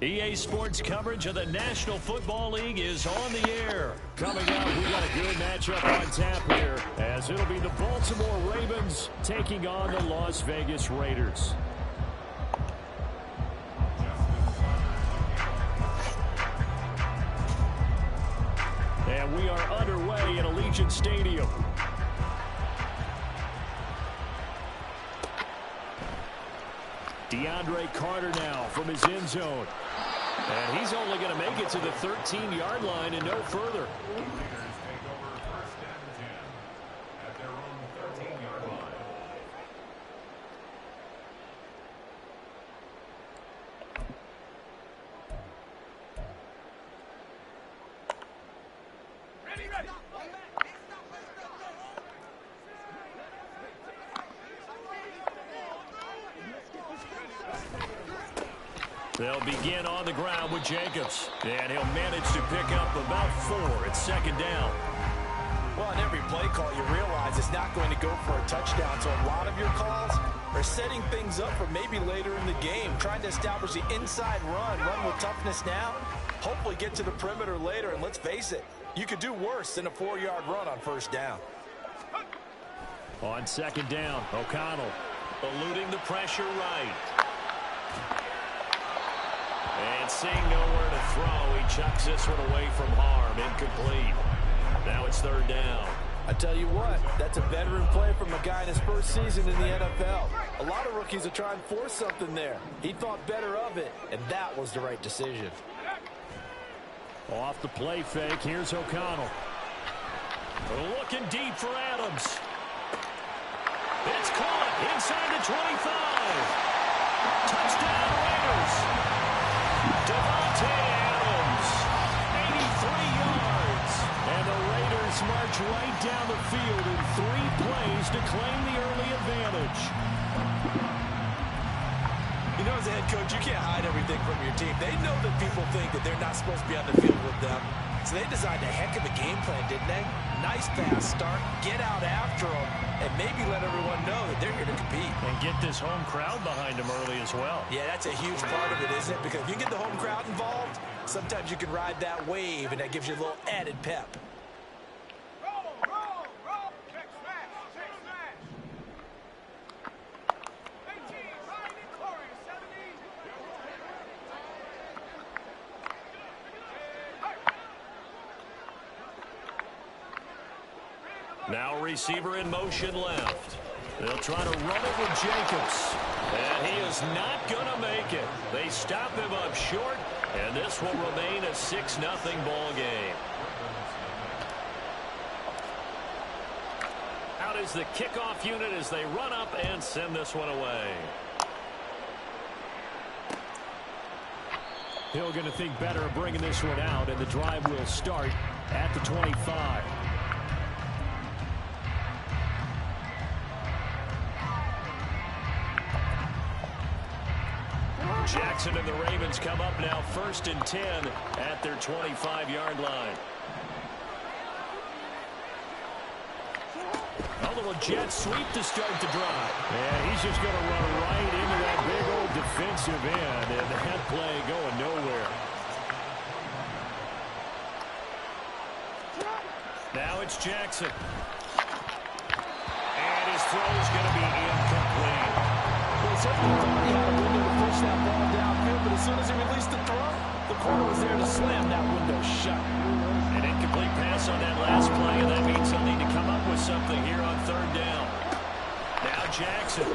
EA Sports coverage of the National Football League is on the air. Coming up, we got a good matchup on tap here, as it'll be the Baltimore Ravens taking on the Las Vegas Raiders. And we are underway at Allegiant Stadium. DeAndre Carter now from his end zone. And he's only going to make it to the 13-yard line and no further. They'll begin on the ground with Jacobs. And he'll manage to pick up about 4 at second down. Well, on every play call, you realize it's not going to go for a touchdown. So a lot of your calls are setting things up for maybe later in the game, trying to establish the inside run with toughness now, hopefully get to the perimeter later. And let's face it, you could do worse than a 4-yard run on first down. On second down, O'Connell eluding the pressure right. And seeing nowhere to throw, he chucks this one away from harm. Incomplete. Now it's third down. I tell you what, that's a veteran play from a guy in his first season in the NFL. A lot of rookies are trying to force something there. He thought better of it, and that was the right decision. Off the play fake, here's O'Connell. Looking deep for Adams. It's caught inside the 25. Touchdown Raiders. Devontae Adams, 83 yards. And the Raiders march right down the field in 3 plays to claim the early advantage. You know, as a head coach, you can't hide everything from your team. They know that people think that they're not supposed to be on the field with them. So they designed a heck of a game plan, didn't they? Nice pass start, get out after them, and maybe let everyone know that they're here to compete. And get this home crowd behind them early as well. Yeah, that's a huge part of it, isn't it? Because if you get the home crowd involved, sometimes you can ride that wave, and that gives you a little added pep. Now receiver in motion left. They'll try to run it with Jacobs. And he is not going to make it. They stop him up short, and this will remain a 6-0 ball game. Out is the kickoff unit as they run up and send this one away. Hill going to think better of bringing this one out, and the drive will start at the 25. Jackson and the Ravens come up now 1st and 10 at their 25-yard line. A little jet sweep to start the drive. And he's just going to run right into that big old defensive end, and that play going nowhere. Now it's Jackson. And his throw is going to be incomplete. Well, certainly thought he had a window to push that ball downfield, but as soon as he released the throw, the corner was there to slam that window shut. An incomplete pass on that last play, and that means he'll need to come up with something here on third down. Now Jackson.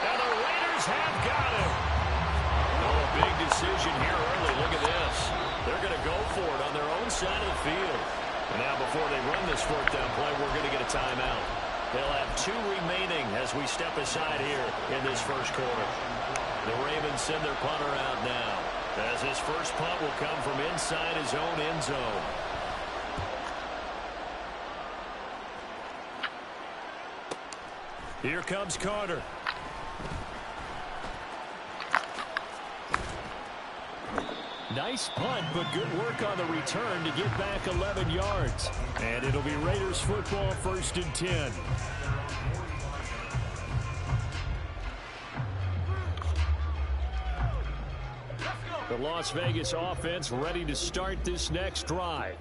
Now the Raiders have got him. Oh, a big decision here early. Look at this. They're going to go for it on their own side of the field. And now before they run this 4th down play, we're going to get a timeout. They'll have 2 remaining as we step aside here in this first quarter. The Ravens send their punter out now, as his first punt will come from inside his own end zone. Here comes Carter. Nice punt, but good work on the return to get back 11 yards. And it'll be Raiders football 1st and 10. Las Vegas offense ready to start this next drive.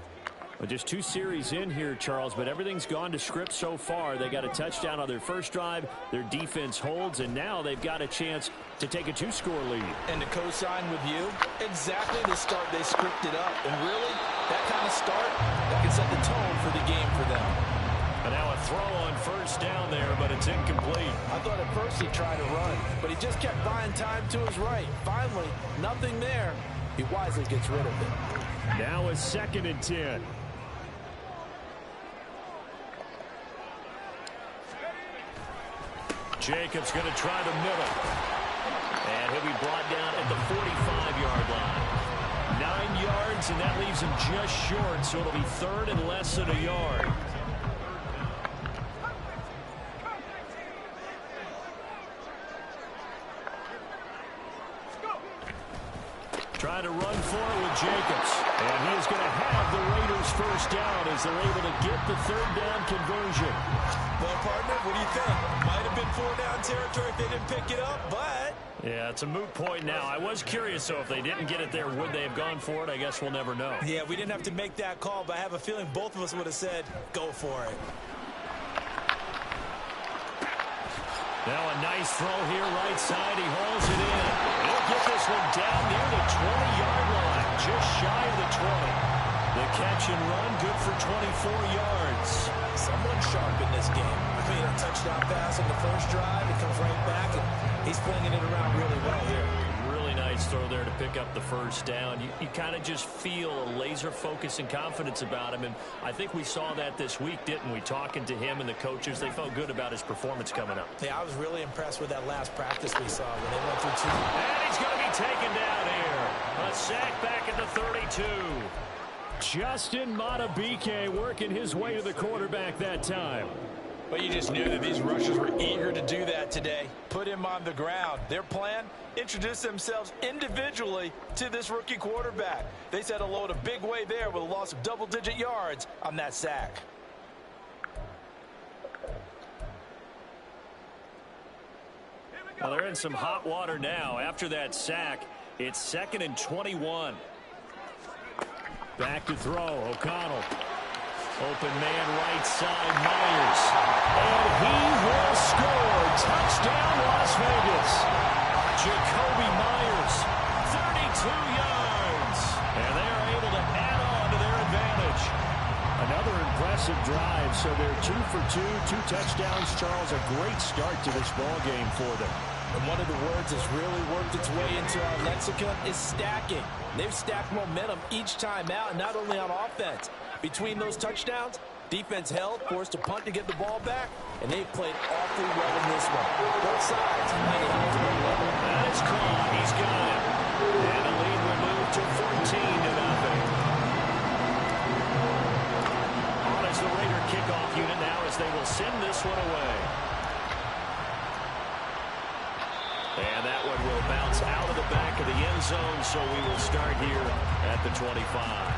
Well, just 2 series in here, Charles, but everything's gone to script so far. They got a touchdown on their first drive. Their defense holds, and now they've got a chance to take a 2-score lead. And to co-sign with you, exactly the start they scripted up. And really, that kind of start, that can set the tone for the game for them. And now a throw on first down there, but it's incomplete. I thought at first he'd try to run, but he just kept buying time to his right. Finally, nothing there. He wisely gets rid of it. Now a 2nd and 10. Jacobs going to try the middle. And he'll be brought down at the 45-yard line. 9 yards, and that leaves him just short, so it'll be 3rd and less than a yard. Trying to run for it with Jacobs. And he is going to have the Raiders first down as they're able to get the 3rd down conversion. Well, partner, what do you think? Might have been 4-down territory if they didn't pick it up, but... Yeah, it's a moot point now. I was curious, so if they didn't get it there, would they have gone for it? I guess we'll never know. Yeah, we didn't have to make that call, but I have a feeling both of us would have said, go for it. Now a nice throw here, right side. He hauls it in. He'll get this one down near the 20-yard line, just shy of the 20. The catch and run, good for 24 yards. Someone sharp in this game. I mean, a touchdown pass on the first drive. It comes right back, and he's flinging it around really well here. Really nice throw there to pick up the first down. You kind of just feel a laser focus and confidence about him, and I think we saw that this week, didn't we? Talking to him and the coaches, they felt good about his performance coming up. Yeah, I was really impressed with that last practice we saw when they went through 2. And he's going to be taken down here. A sack back at the 32. Justin Madubuike working his way to the quarterback that time. Well, you just knew that these rushers were eager to do that today. Put him on the ground. Their plan, introduce themselves individually to this rookie quarterback. They set a load a big way there with a loss of double-digit yards on that sack. Well, they're in some hot water now. After that sack, it's 2nd and 21. Back to throw, O'Connell. Open man right side, Myers. And he will score. Touchdown, Las Vegas. Jacoby Myers, 32 yards. And they are able to add on to their advantage. Another impressive drive. So they're 2 for 2, 2 touchdowns. Charles, a great start to this ball game for them. And one of the words that's really worked its way into our lexicon is stacking. They've stacked momentum each time out, and not only on offense. Between those touchdowns, defense held, forced a punt to get the ball back, and they've played awfully well in this one. Both sides playing at an ultimate level. That is caught. He's got it. And the lead will move to 14-0. On as the Raider kickoff unit now as they will send this one away. And that one will bounce out of the back of the end zone, so we will start here at the 25.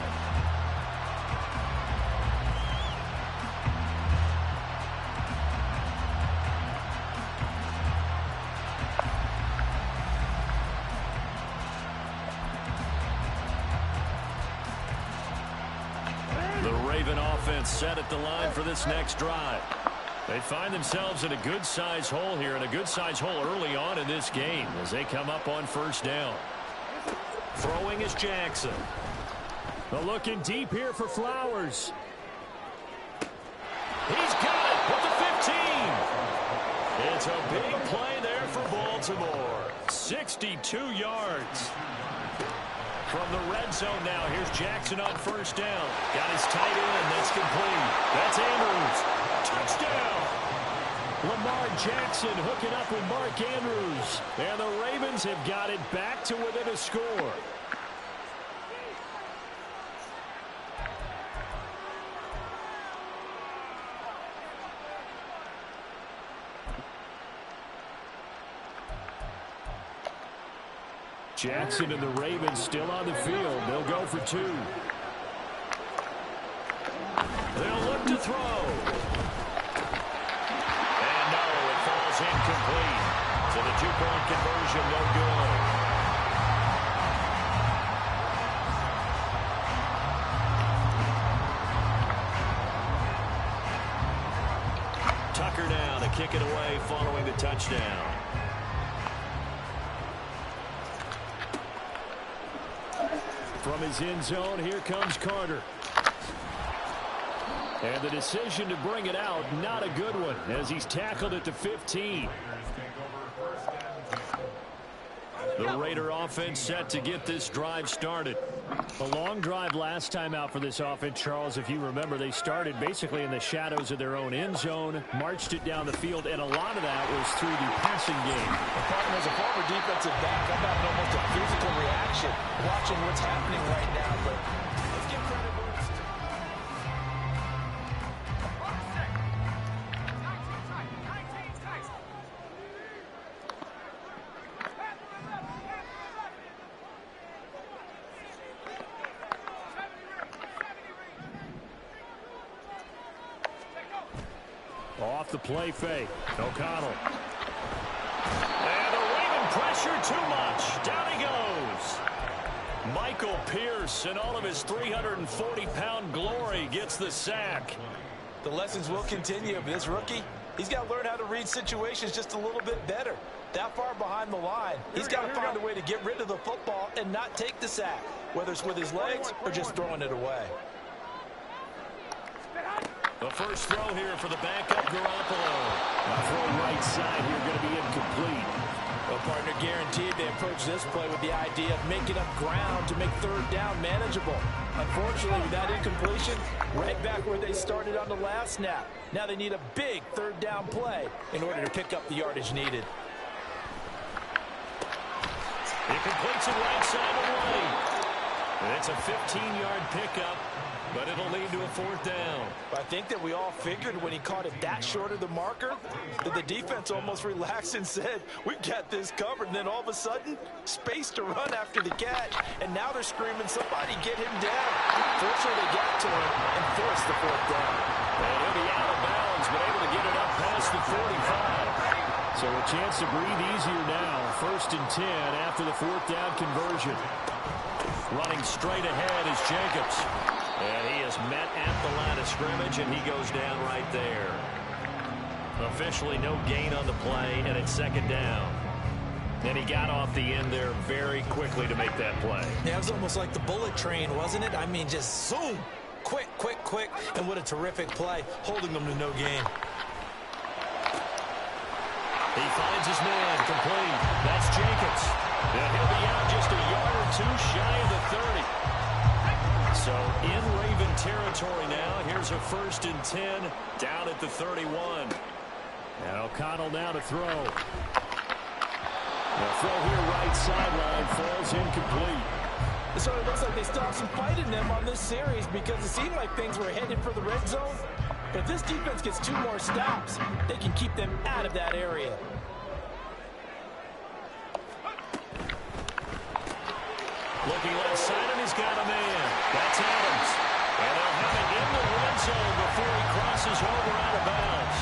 The Raven offense set at the line for this next drive. They find themselves in a good-sized hole here, and a good-sized hole early on in this game as they come up on first down. Throwing is Jackson. But looking deep here for Flowers. He's got it with the 15. It's a big play there for Baltimore. 62 yards. From the red zone now, here's Jackson on first down. Got his tight end, that's complete. That's Andrews. Touchdown! Lamar Jackson hooking up with Mark Andrews. And the Ravens have got it back to within a score. Jackson and the Ravens still on the field. They'll go for 2. They'll look to throw. And no, it falls incomplete. So the 2-point conversion no good. Tucker now to kick it away following the touchdown. From his end zone, here comes Carter. And the decision to bring it out, not a good one, as he's tackled at the 15. The Raider offense set to get this drive started. A long drive last time out for this offense, Charles. If you remember, they started basically in the shadows of their own end zone, marched it down the field, and a lot of that was through the passing game. As a former defensive back, I'm having almost a physical reaction watching what's happening right now. But let's give credit where it's due. Off the play fake. O'Connell. And the Raven pressure too much. Down he goes. Michael Pierce, in all of his 340-pound glory, gets the sack. The lessons will continue of this rookie. He's got to learn how to read situations just a little bit better. That far behind the line, he's got to find a way to get rid of the football and not take the sack, whether it's with his legs or just throwing it away. The first throw here for the backup Garoppolo. A throw right side here going to be incomplete. Well, partner, guaranteed they approach this play with the idea of making up ground to make third down manageable. Unfortunately, with that incompletion, right back where they started on the last snap. Now they need a big third down play in order to pick up the yardage needed. He completes it right side of the lane. And it's a 15-yard pickup, but it'll lead to a fourth down. I think that we all figured when he caught it that short of the marker that the defense almost relaxed and said, we've got this covered. And then all of a sudden, space to run after the catch. And now they're screaming, somebody get him down. Fortunately, they got to him and forced the fourth down. And he'll be out of bounds, but able to get it up past the 45. So a chance to breathe easier now. 1st and 10 after the fourth down conversion. Running straight ahead is Jacobs. And he is met at the line of scrimmage, and he goes down right there. Officially no gain on the play, and it's 2nd down. And he got off the end there very quickly to make that play. Yeah, it was almost like the bullet train, wasn't it? I mean, just zoom. Quick, quick, quick. And what a terrific play, holding them to no gain. He finds his man complete. That's Jacobs. And he'll be out just a yard or two shy of the 30. So in Raven territory now. Here's a 1st and 10 down at the 31. And O'Connell now to throw. The throw here right sideline falls incomplete. So it looks like they still have some fight in them on this series because it seemed like things were headed for the red zone. But if this defense gets 2 more stops, they can keep them out of that area. Looking left side, and he's got a man. That's Adams. And they'll have it in the red zone before he crosses over out of bounds.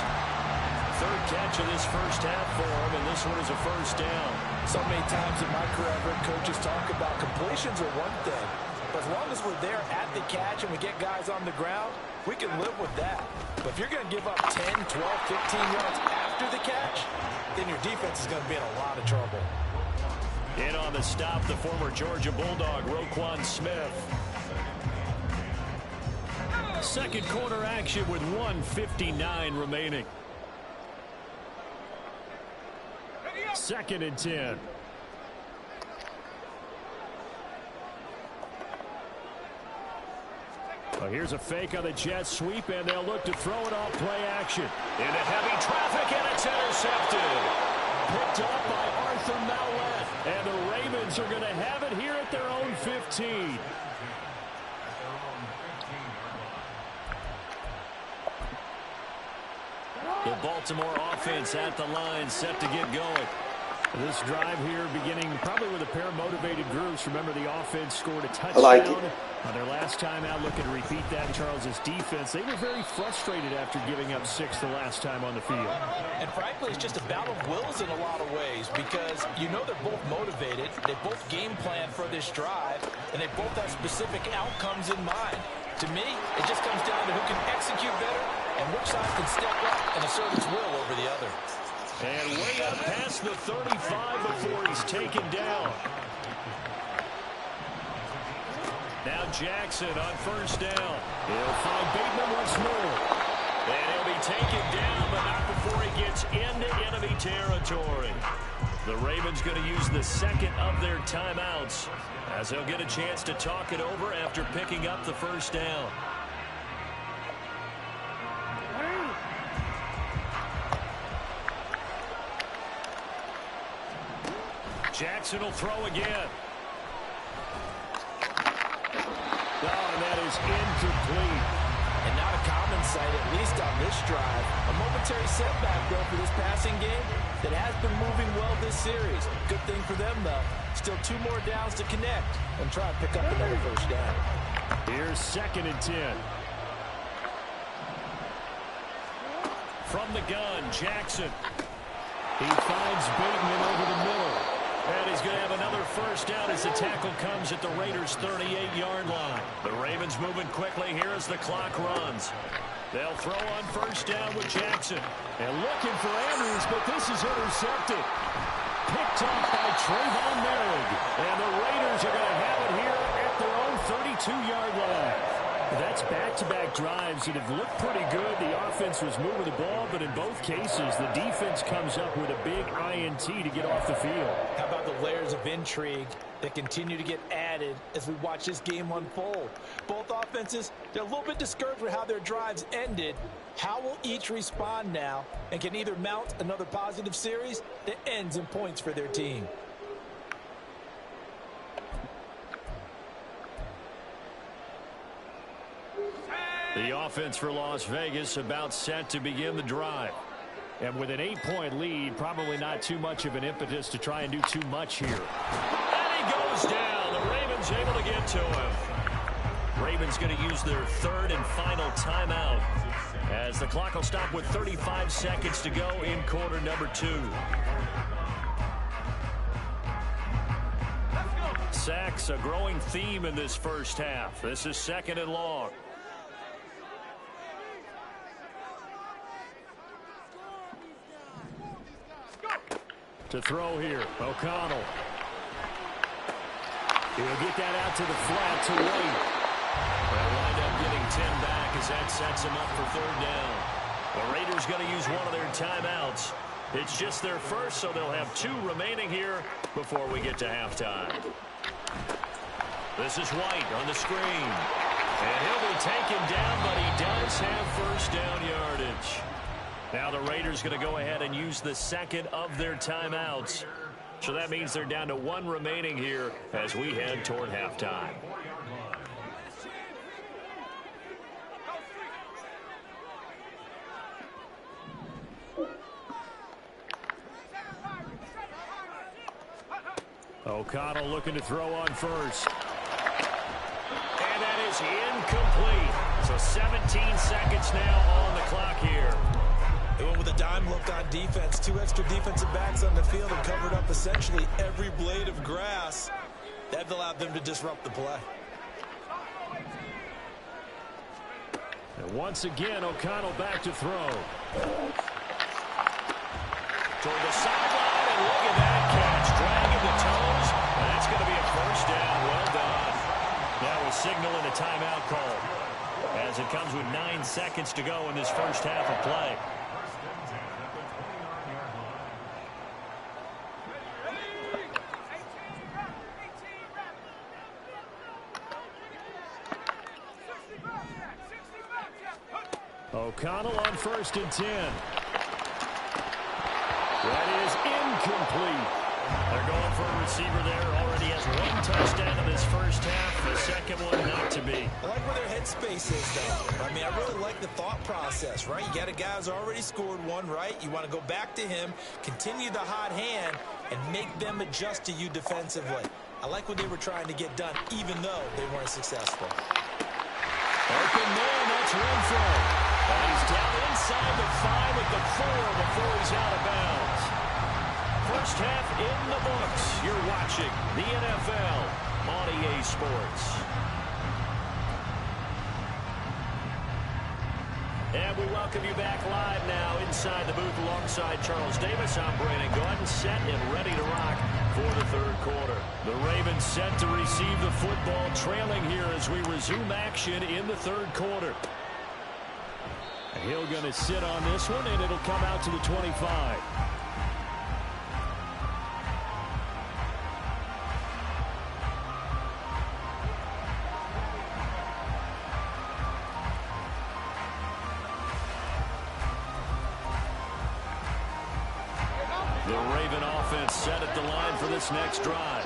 3rd catch of this first half for him, and this one is a 1st down. So many times in my career, I've heard coaches talk about completions are one thing. But as long as we're there at the catch and we get guys on the ground, we can live with that. But if you're going to give up 10, 12, 15 yards after the catch, then your defense is going to be in a lot of trouble. In on the stop, the former Georgia Bulldog, Roquan Smith. 2nd quarter action with 1:59 remaining. 2nd and 10. Well, here's a fake on the jet sweep, and they'll look to throw it off play action. Into heavy traffic, and it's intercepted. Picked up by Arthur Mallett. And the Ravens are going to have it here at their own 15. The Baltimore offense at the line, set to get going. This drive here beginning probably with a pair of motivated groups. Remember, the offense scored a touchdown on their last time out. Looking to repeat that. Charles's defense, they were very frustrated after giving up 6 the last time on the field. And frankly, it's just a battle of wills in a lot of ways because you know they're both motivated. They both game plan for this drive, and they both have specific outcomes in mind. To me, it just comes down to who can execute better and which side can step up and assert its will over the other. And way up past the 35 before he's taken down. Now Jackson on first down. He'll find Bateman once more. And he'll be taken down, but not before he gets into enemy territory. The Ravens going to use the second of their timeouts as they'll get a chance to talk it over after picking up the first down. Jackson will throw again. Oh, and that is incomplete. And not a common sight, at least on this drive. A momentary setback, though, for this passing game that has been moving well this series. Good thing for them, though. Still 2 more downs to connect and try to pick up another first down. Here's 2nd and 10. From the gun, Jackson. He finds Bateman over the middle. And he's going to have another first down as the tackle comes at the Raiders' 38-yard line. The Ravens moving quickly here as the clock runs. They'll throw on first down with Jackson. And looking for Andrews, but this is intercepted. Picked off by Trayvon Merrick. And the Raiders are going to have it here at their own 32-yard line. That's back-to-back drives that have looked pretty good. The offense was moving the ball, but in both cases, the defense comes up with a big INT to get off the field. How about the layers of intrigue that continue to get added as we watch this game unfold? Both offenses, they're a little bit discouraged with how their drives ended. How will each respond now and can either mount another positive series that ends in points for their team? The offense for Las Vegas about set to begin the drive. And with an 8-point lead, probably not too much of an impetus to try and do too much here. And he goes down. The Ravens able to get to him. Ravens going to use their 3rd and final timeout as the clock will stop with 35 seconds to go in quarter number 2. Sacks, a growing theme in this first half. This is 2nd and long. To throw here, O'Connell. He'll get that out to the flat to White. They'll wind up getting 10 back as that sets him up for 3rd down. The Raiders going to use one of their timeouts. It's just their first, so they'll have 2 remaining here before we get to halftime. This is White on the screen. And he'll be taken down, but he does have first down yardage. Now the Raiders going to go ahead and use the 2nd of their timeouts. So that means they're down to 1 remaining here as we head toward halftime. O'Connell looking to throw on first. And that is incomplete. So 17 seconds now on the clock here. They went with a dime look on defense. 2 extra defensive backs on the field and covered up essentially every blade of grass. That allowed them to disrupt the play. And once again, O'Connell back to throw. Toward the sideline, and look at that catch. Dragging the toes. And that's going to be a first down. Well done. Now we're signaling a timeout call as it comes with 9 seconds to go in this first half of play. O'Connell on 1st and 10. That is incomplete. They're going for a receiver there. Already has 1 touchdown in this first half. The second one not to be. I like where their headspace is, though. I mean, I really like the thought process, right? You got a guy who's already scored 1, right? You want to go back to him, continue the hot hand, and make them adjust to you defensively. I like what they were trying to get done, even though they weren't successful. Open man, that's Renfro. And he's down inside the 5 at the 4 before he's out of bounds. First half in the books. You're watching the NFL on EA Sports. And we welcome you back live now inside the booth alongside Charles Davis. I'm Brandon Gaudin, set and ready to rock for the third quarter. The Ravens set to receive the football, trailing here as we resume action in the third quarter. Hill going to sit on this one, and it'll come out to the 25. The Raven offense set at the line for this next drive.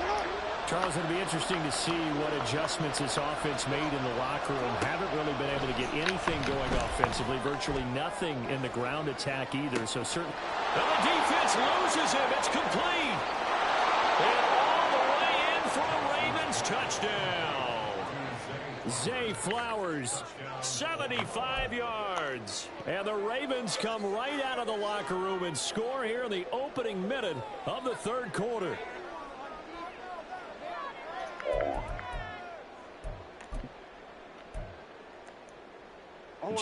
Charles, it'll be interesting to see what adjustments this offense made in the locker room. Haven't really been able to get anything going offensively. Virtually nothing in the ground attack either. So certainly. And the defense loses him. It's complete. And all the way in for a Ravens touchdown. Zay Flowers, 75 yards. and the Ravens come right out of the locker room and score here in the opening minute of the third quarter.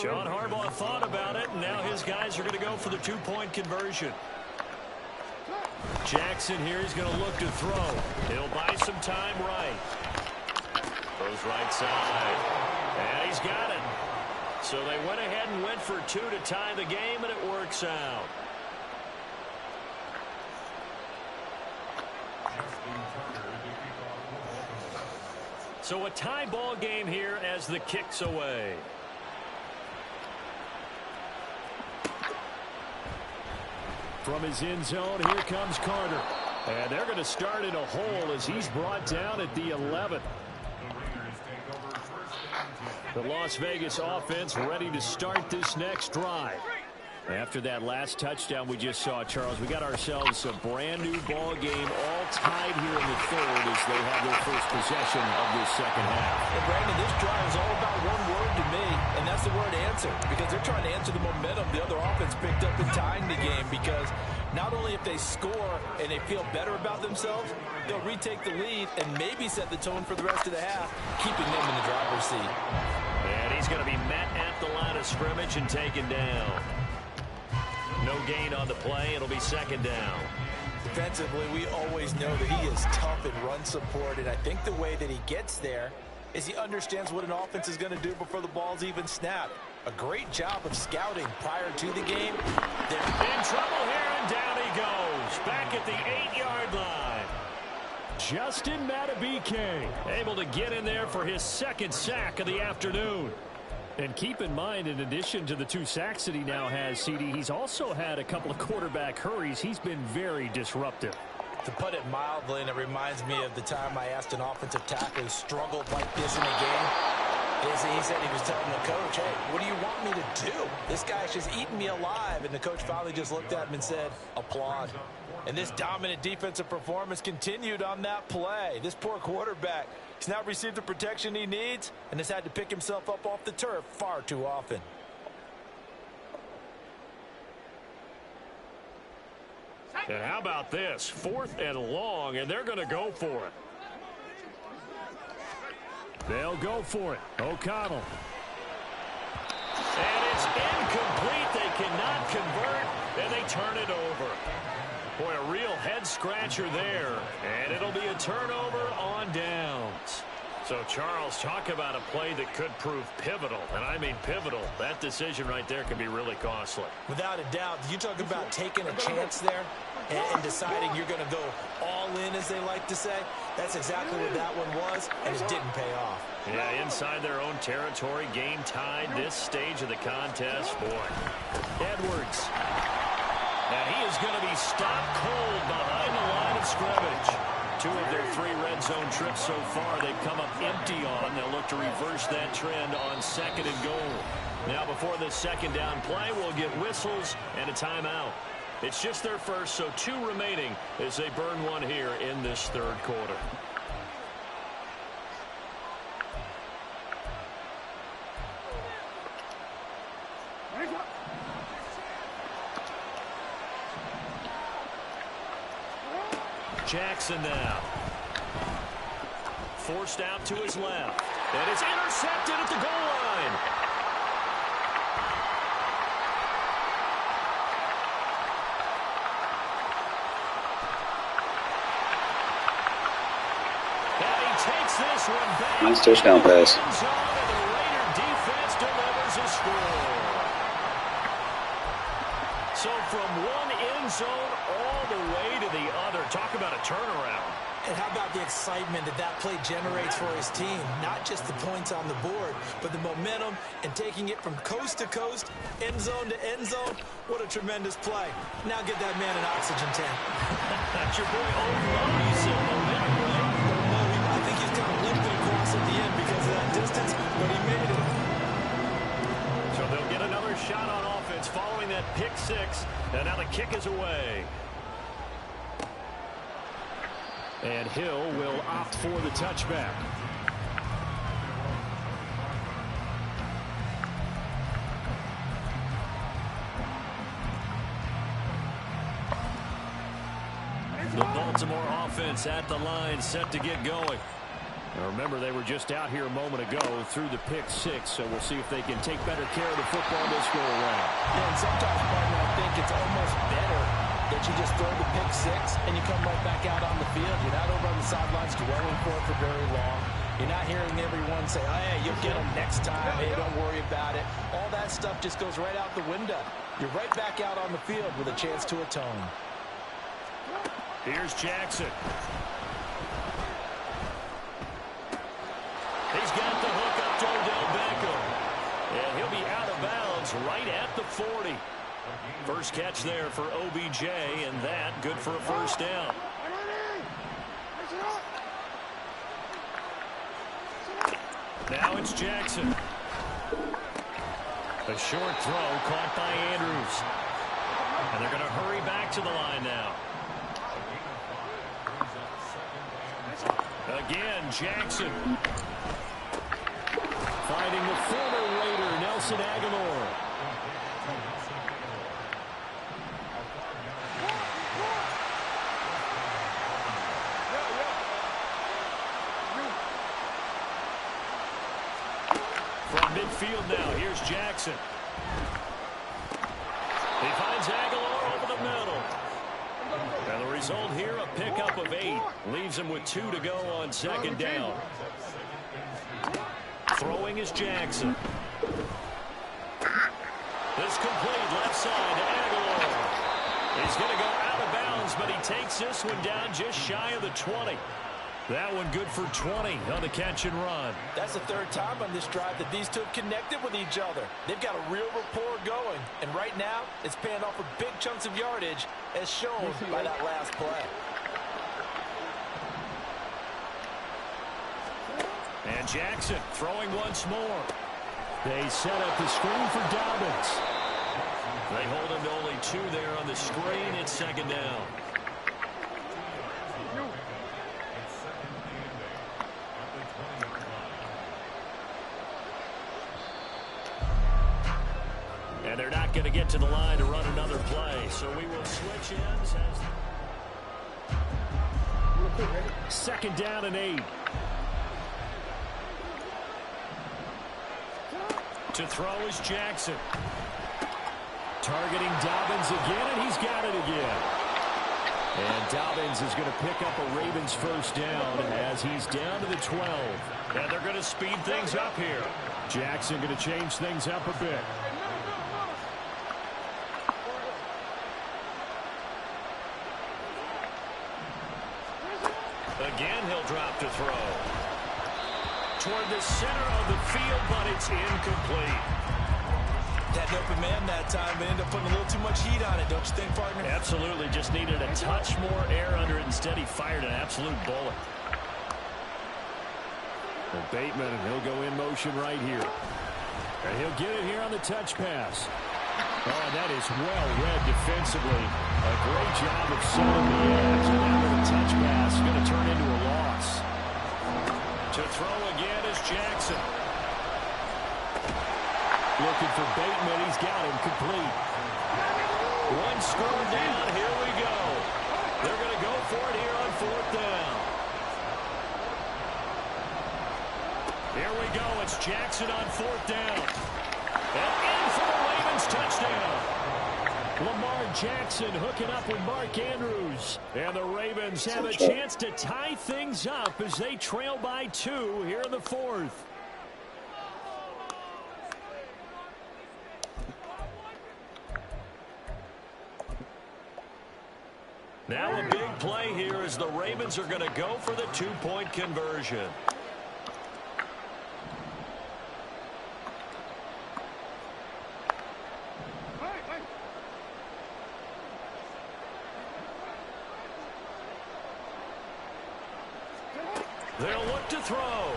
John Harbaugh thought about it, and now his guys are going to go for the two-point conversion. Jackson here is going to look to throw. He'll buy some time right. Goes right side. And he's got it. So they went ahead and went for two to tie the game, and it works out. So a tie ball game here as the kick's away. From his end zone, here comes Carter. And they're going to start in a hole as he's brought down at the 11. The Las Vegas offense ready to start this next drive. After that last touchdown we just saw, Charles, we got ourselves a brand new ball game, all tied here in the third as they have their first possession of this second half. And Brandon, this drive is all about one word to me, and that's the word answer, because they're trying to answer the momentum the other offense picked up in tying the game, because not only if they score and they feel better about themselves, they'll retake the lead and maybe set the tone for the rest of the half, keeping them in the driver's seat. And he's going to be met at the line of scrimmage and taken down. No gain on the play. It'll be second down. Defensively, we always know that he is tough in run support, and I think the way that he gets there is he understands what an offense is going to do before the ball's even snapped. A great job of scouting prior to the game. They're in trouble here, and down he goes. Back at the 8-yard line. Justin Madubuike Able to get in there for his second sack of the afternoon. And keep in mind, in addition to the 2 sacks that he now has, CD, he's also had a couple of quarterback hurries. He's been very disruptive. To put it mildly, and it reminds me of the time I asked an offensive tackle who struggled like this in a game. He said he was telling the coach, hey, what do you want me to do? This guy's just eating me alive. And the coach finally just looked at him and said, applaud. And this dominant defensive performance continued on that play. This poor quarterback, he's now received the protection he needs and has had to pick himself up off the turf far too often. And how about this? 4th and long, and they're going to go for it. They'll go for it. O'Connell. And it's incomplete. They cannot convert, and they turn it over. Boy, a real head-scratcher there. And it'll be a turnover on downs. So, Charles, talk about a play that could prove pivotal. And I mean pivotal. That decision right there can be really costly. Without a doubt. You talk about taking a chance there and deciding you're going to go all in, as they like to say. That's exactly what that one was, and it didn't pay off. Yeah, inside their own territory, game tied this stage of the contest. Boy, Edwards. And he is going to be stopped cold behind the line of scrimmage. 2 of their 3 red zone trips so far they've come up empty on. They'll look to reverse that trend on 2nd and goal. Now before the second down play, we'll get whistles and a timeout. It's just their first, so 2 remaining as they burn one here in this third quarter. Jackson now. Forced out to his left. And it's intercepted at the goal line. Nice touchdown pass. So from one end zone all the way to the other. Talk about a turnaround. And how about the excitement that that play generates for his team? Not just the points on the board, but the momentum and taking it from coast to coast, end zone to end zone. What a tremendous play. Now get that man an oxygen tank. That's your boy O'Looney. He said momentum, right? I think he's kind of limped across at the end because of that distance, but he made it. So they'll get another shot on offense following that pick six. And now the kick is away. And Hill will opt for the touchback. The Baltimore offense at the line, set to get going. Now remember, they were just out here a moment ago through the pick six, so we'll see if they can take better care of the football this go around. Yeah, and sometimes, partner, I think it's almost better that you just throw the pick six and you come right back out on the field. You're not over on the sidelines dwelling for it for very long. You're not hearing everyone say, oh, hey, you'll get them next time. Hey, don't worry about it. All that stuff just goes right out the window. You're right back out on the field with a chance to atone. Here's Jackson. He's got the hook up to Odell Beckham. And he'll be out of bounds right at the 40. First catch there for OBJ, and that good for a first down. Now it's Jackson. A short throw caught by Andrews. And they're going to hurry back to the line now. Again, Jackson. Finding the former Raider, Nelson Aguilar. From midfield now, here's Jackson. He finds Aguilar over the middle. And the result here, a pickup of 8. Leaves him with 2 to go on second down. Throwing is Jackson. This complete left side to Aguilar. He's going to go out of bounds, but he takes this one down just shy of the 20. That one good for 20 on the catch and run. That's the third time on this drive that these two have connected with each other. They've got a real rapport going. And right now, it's paying off with big chunks of yardage, as shown by that last play. And Jackson throwing once more. They set up the screen for Dobbins. They hold him to only 2 there on the screen. It's second down. And they're not going to get to the line to run another play. So we will switch ends. Second down and 8. To throw is Jackson. Targeting Dobbins again, and he's got it again. And Dobbins is going to pick up a Ravens first down as he's down to the 12. And they're going to speed things up here. Jackson going to change things up a bit. Again, he'll drop to throw. Toward the center of the field, but it's incomplete. Had an open man that time, but ended up putting a little too much heat on it, don't you think, partner? Absolutely. Just needed a touch more air under it. Instead, he fired an absolute bullet. Well, Bateman, he'll go in motion right here. And he'll get it here on the touch pass. Oh, that is well read defensively. A great job of selling the edge. And now with a touch pass, going to turn into a loss. To throw again is Jackson. Looking for Bateman. He's got him complete. One score down. Here we go. They're going to go for it here on fourth down. Here we go. It's Jackson on fourth down. And in for the Ravens touchdown. Lamar Jackson hooking up with Mark Andrews. And the Ravens have a chance to tie things up as they trail by 2 here in the 4th. Now a big play here as the Ravens are going to go for the 2-point conversion. They'll look to throw. And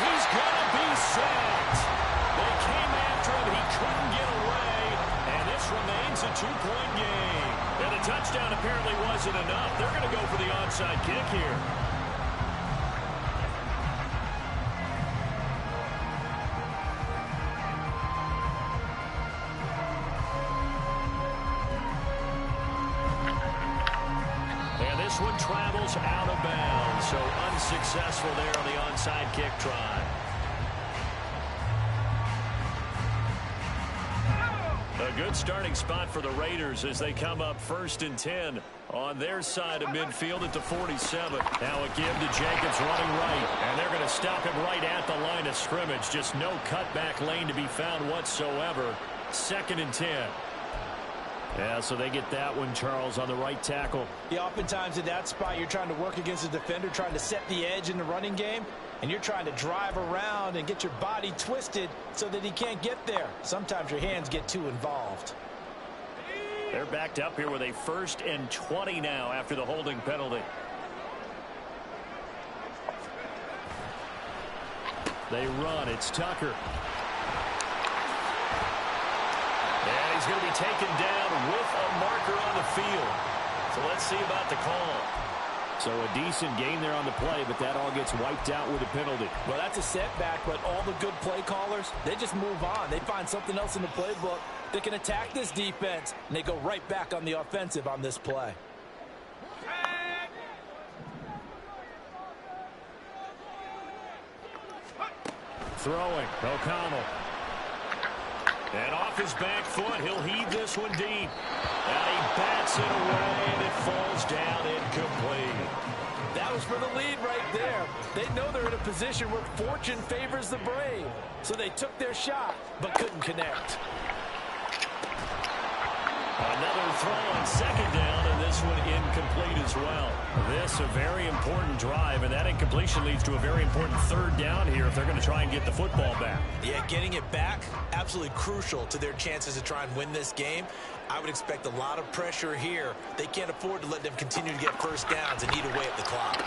he's going to be sacked. They came after him. He couldn't get away. And this remains a 2-point game. And the touchdown apparently wasn't enough. They're going to go for the onside kick here. This one travels out of bounds, so unsuccessful there on the onside kick try. A good starting spot for the Raiders as they come up 1st and 10 on their side of midfield at the 47. Now a give to Jacobs running right, and they're going to stop him right at the line of scrimmage. Just no cutback lane to be found whatsoever. 2nd and 10. Yeah, so they get that one, Charles, on the right tackle. Yeah, oftentimes in that spot, you're trying to work against a defender, trying to set the edge in the running game, and you're trying to drive around and get your body twisted so that he can't get there. Sometimes your hands get too involved. They're backed up here with a 1st and 20 now after the holding penalty. They run. It's Tucker. And he's going to be taken down with a marker on the field. So let's see about the call. So a decent gain there on the play, but that all gets wiped out with a penalty. Well, that's a setback, but all the good play callers, they just move on. They find something else in the playbook that can attack this defense, and they go right back on the offensive on this play. Throwing, O'Connell. And off his back foot, he'll heave this one deep. And he bats it away, and it falls down incomplete. That was for the lead right there. They know they're in a position where fortune favors the brave. So they took their shot, but couldn't connect. Another throw on 2nd down, and this one incomplete as well. This a very important drive, and that incompletion leads to a very important 3rd down here if they're going to try and get the football back. Yeah, getting it back, absolutely crucial to their chances to try and win this game. I would expect a lot of pressure here. They can't afford to let them continue to get 1st downs and eat away at the clock.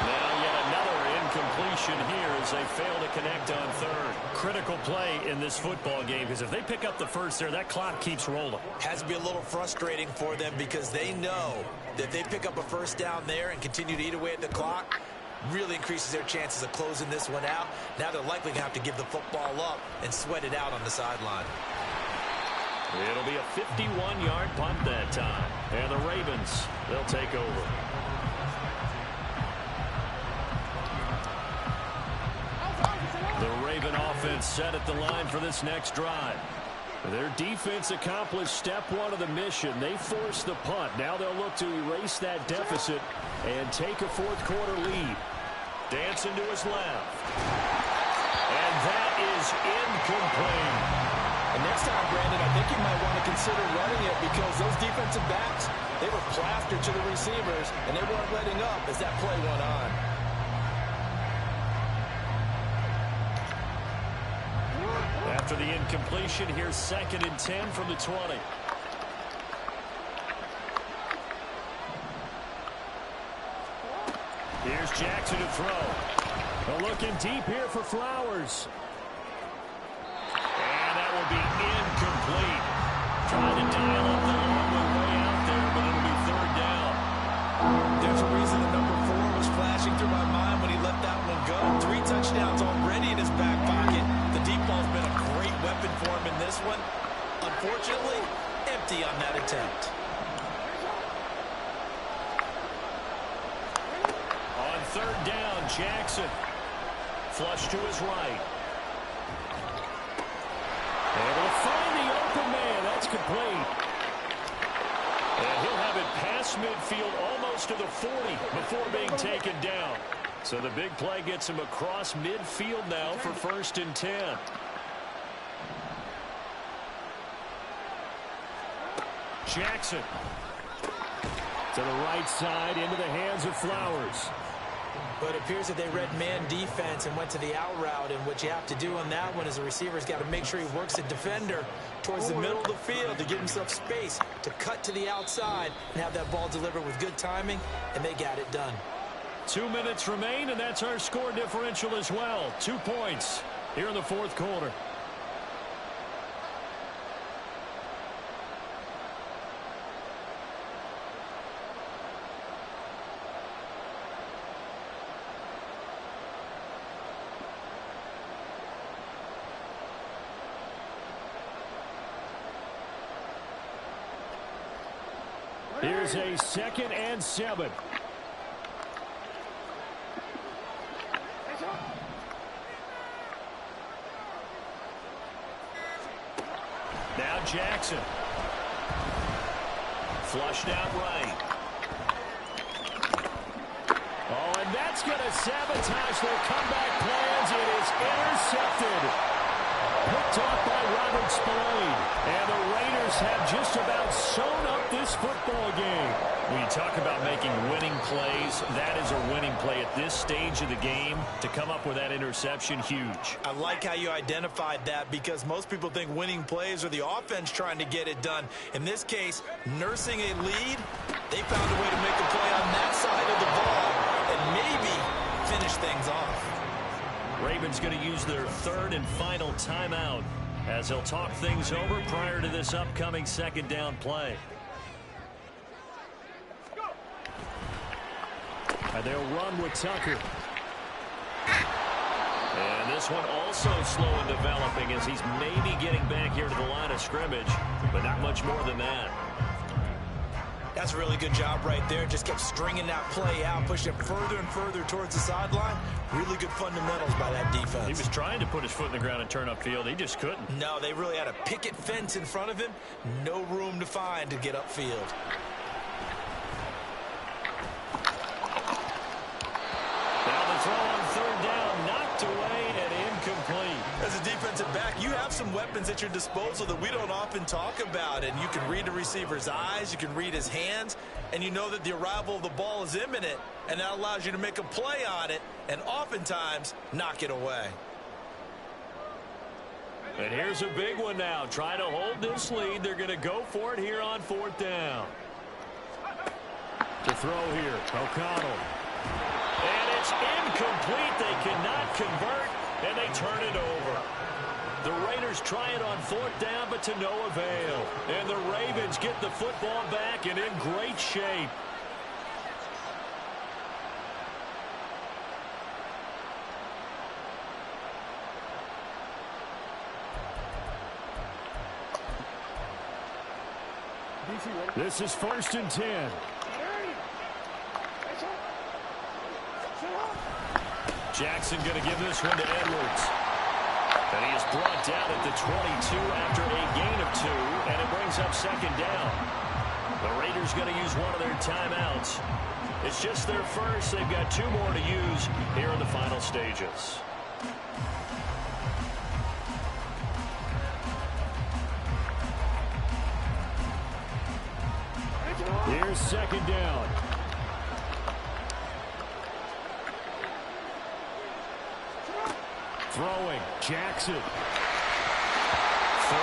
Now yet another incompletion here as they fail to connect on 3rd. Critical play in this football game because if they pick up the 1st there, that clock keeps rolling. Has to be a little frustrating for them because they know that if they pick up a 1st down there and continue to eat away at the clock, really increases their chances of closing this one out. Now they're likely going to have to give the football up and sweat it out on the sideline. It'll be a 51-yard punt that time. And the Ravens, they'll take over. The Raven offense set at the line for this next drive. Their defense accomplished step 1 of the mission. They forced the punt. Now they'll look to erase that deficit and take a 4th quarter lead. Dancing to his left. And that is incomplete. And next time, Brandon, I think you might want to consider running it because those defensive backs, they were plastered to the receivers, and they weren't letting up as that play went on. After the incompletion, here's 2nd and 10 from the 20. Here's Jackson to throw. Looking deep here for Flowers. And that will be incomplete. Trying to dial up the long way out there, but it'll be 3rd down. There's a reason the number 4 was flashing through my mind when he let that one go. 3 touchdowns already in his back pocket. The deep ball's been a great weapon for him in this one. Unfortunately, empty on that attempt. On 3rd down, Jackson. Flush to his right. Able to find the That's complete. And he'll have it past midfield almost to the 40 before being taken down. So the big play gets him across midfield now for 1st and 10. Jackson. To the right side, into the hands of Flowers. But it appears that they read man defense and went to the out route. And what you have to do on that one is the receiver's got to make sure he works the defender towards the middle of the field to give himself space to cut to the outside and have that ball delivered with good timing, and they got it done. 2 minutes remain, and that's our score differential as well. 2 points here in the 4th quarter. Here's a 2nd and 7. Now Jackson. Flushed out right. Oh, and that's going to sabotage their comeback plans. It is intercepted. Picked off by Robert Spillane. And the Raiders have just about sewn up this football game. When you talk about making winning plays, that is a winning play at this stage of the game. To come up with that interception, huge. I like how you identified that, because most people think winning plays are the offense trying to get it done. In this case, nursing a lead, they found a way to make a play on that side of the ball and maybe finish things off. Ravens going to use their 3rd and final timeout as they'll talk things over prior to this upcoming 2nd down play. And they'll run with Tucker. And this one also slow in developing as he's maybe getting back here to the line of scrimmage, but not much more than that. That's a really good job right there. Just kept stringing that play out, pushed it further and further towards the sideline. Really good fundamentals by that defense. He was trying to put his foot in the ground and turn upfield. He just couldn't. No, they really had a picket fence in front of him. No room to find to get upfield. Now the throw on 3rd down, knocked away and incomplete. As a defensive back, you have some weapons at your disposal that we don't often talk about. And you can read the receiver's eyes, you can read his hands, and you know that the arrival of the ball is imminent, and that allows you to make a play on it and oftentimes knock it away. And here's a big one now. Trying to hold this lead. They're going to go for it here on 4th down. To throw here, O'Connell. And it's incomplete. They cannot convert, and they turn it over. The Raiders try it on 4th down, but to no avail. And the Ravens get the football back and in great shape. This is 1st and 10. Jackson going to give this one to Edwards. And he is brought down at the 22 after a gain of 2, and it brings up 2nd down. The Raiders going to use one of their timeouts. It's just their first. They've got 2 more to use here in the final stages. Here's 2nd down. Throwing, Jackson. 3rd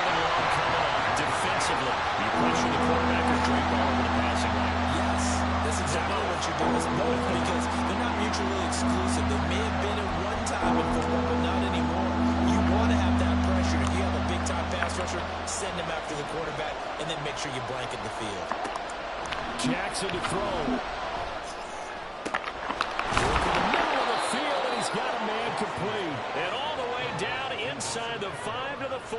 and long coming up defensively. You pressure the quarterback or drape ball over the passing lane. Yes, that's exactly what you do. It's both, because they're not mutually exclusive. They may have been at one time in football, but not anymore. You want to have that pressure. If you have a big-time pass rusher, send him after the quarterback, and then make sure you blanket the field. Jackson to throw. Look in the middle of the field, and he's got a man complete. And all the way down inside the 5 to the 4.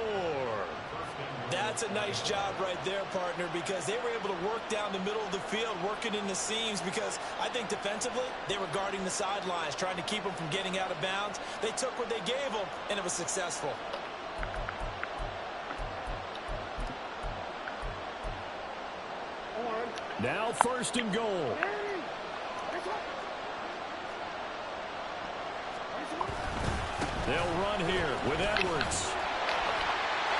That's a nice job right there, partner, because they were able to work down the middle of the field, working in the seams, because I think defensively they were guarding the sidelines, trying to keep them from getting out of bounds. They took what they gave them, and it was successful. Now 1st and goal. They'll run here with Edwards.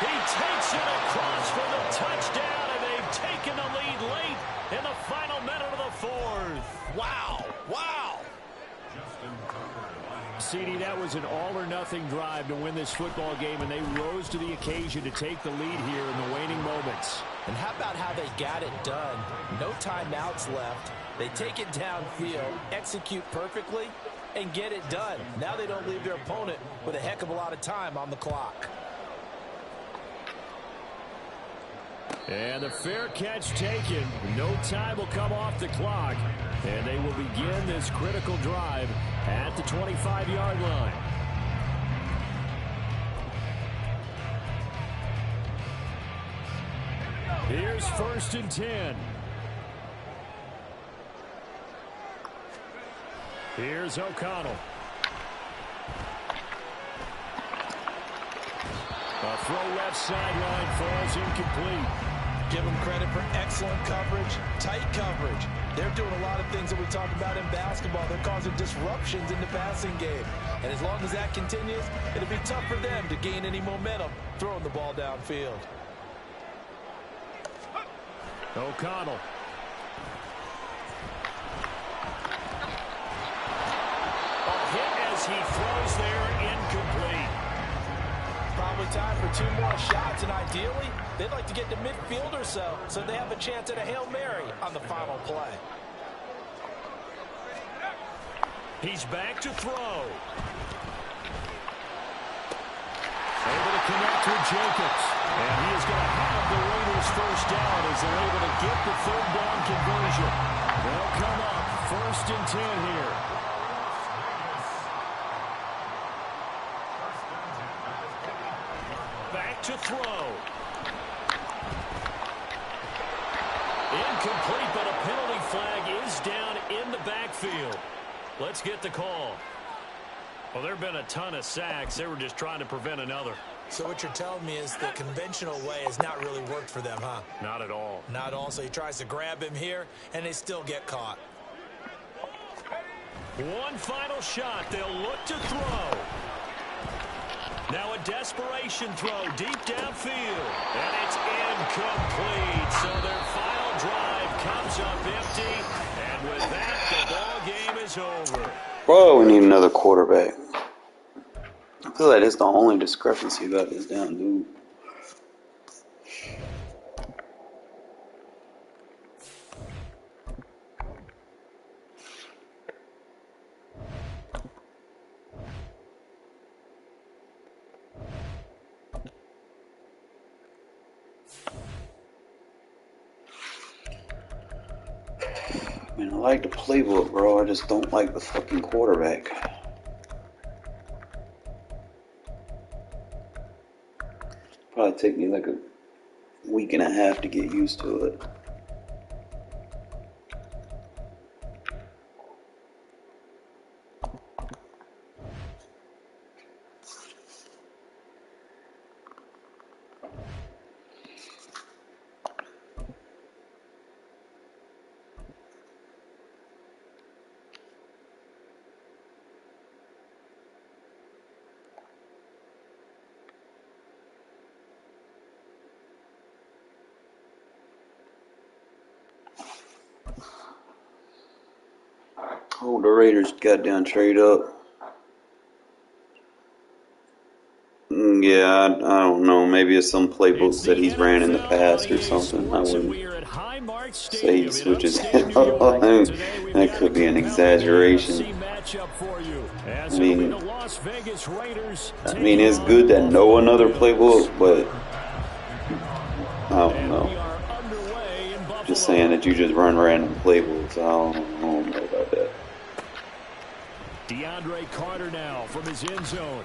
He takes it across for the touchdown, and they've taken the lead late in the final minute of the 4th. Wow. Wow. CD, that was an all-or-nothing drive to win this football game, and they rose to the occasion to take the lead here in the waning moments. And how about how they got it done? No timeouts left. They take it downfield, execute perfectly, and get it done. Now they don't leave their opponent with a heck of a lot of time on the clock. And the fair catch taken. No time will come off the clock. And they will begin this critical drive at the 25-yard line. Here's 1st and 10. Here's O'Connell. A throw left sideline falls incomplete. Give them credit for excellent coverage, tight coverage. They're doing a lot of things that we talk about in basketball. They're causing disruptions in the passing game. And as long as that continues, it'll be tough for them to gain any momentum throwing the ball downfield. O'Connell. A hit as he throws there, incomplete. Probably time for 2 more shots, and ideally, they'd like to get to midfield or so they have a chance at a Hail Mary on the final play. He's back to throw. Able to connect with Jacobs. And he is going to have the Raiders 1st down as they're able to get the 3rd down conversion. They'll come up 1st and 10 here. Back to throw. Incomplete, but a penalty flag is down in the backfield. Let's get the call. Well, there have been a ton of sacks. They were just trying to prevent another. So what you're telling me is the conventional way has not really worked for them, huh? Not at all. Not at all. So he tries to grab him here, and they still get caught. One final shot. They'll look to throw. Now a desperation throw deep downfield. And it's incomplete. So their final drive comes up empty. And with that, the ball game is over. Bro, we need another quarterback. I feel like it's the only discrepancy about this damn dude. I mean, I like the playbook, bro. I just don't like the fucking quarterback. Probably take me like a week and a half to get used to it. Oh, the Raiders got down trade up. Yeah, I don't know. Maybe it's some playbooks that he's ran in the past or something. I wouldn't say he switches it up. That could be an exaggeration. I mean, it's good that know another playbook, but I don't know. Just saying that you just run random playbooks, I don't know about that. DeAndre Carter now from his end zone.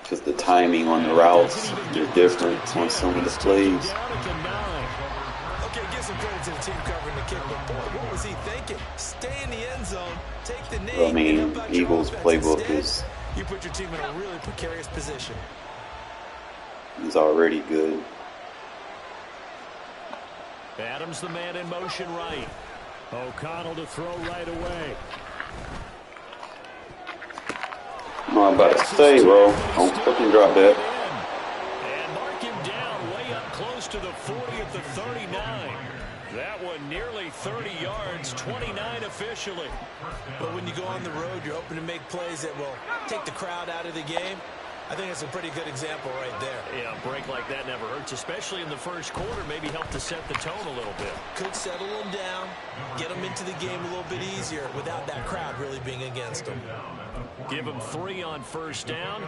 Just the timing on the routes is different on some of the plays. Okay, give some credit to the team covering the kick, but boy, what was he thinking? Stay in the end zone, take the knee. I mean, Eagles' playbook is you put your team in a really precarious position. Is already good. Adams the man in motion right. O'Connell to throw right away. No, I'm about to say, bro. Don't fucking drop that. And mark him down way up close to the 40 at the 39. That one nearly 30 yards, 29 officially. But when you go on the road, you're hoping to make plays that will take the crowd out of the game. I think that's a pretty good example right there. Yeah, a break like that never hurts, especially in the first quarter. Maybe help to set the tone a little bit. Could settle them down, get them into the game a little bit easier without that crowd really being against them. Give them 3 on first down.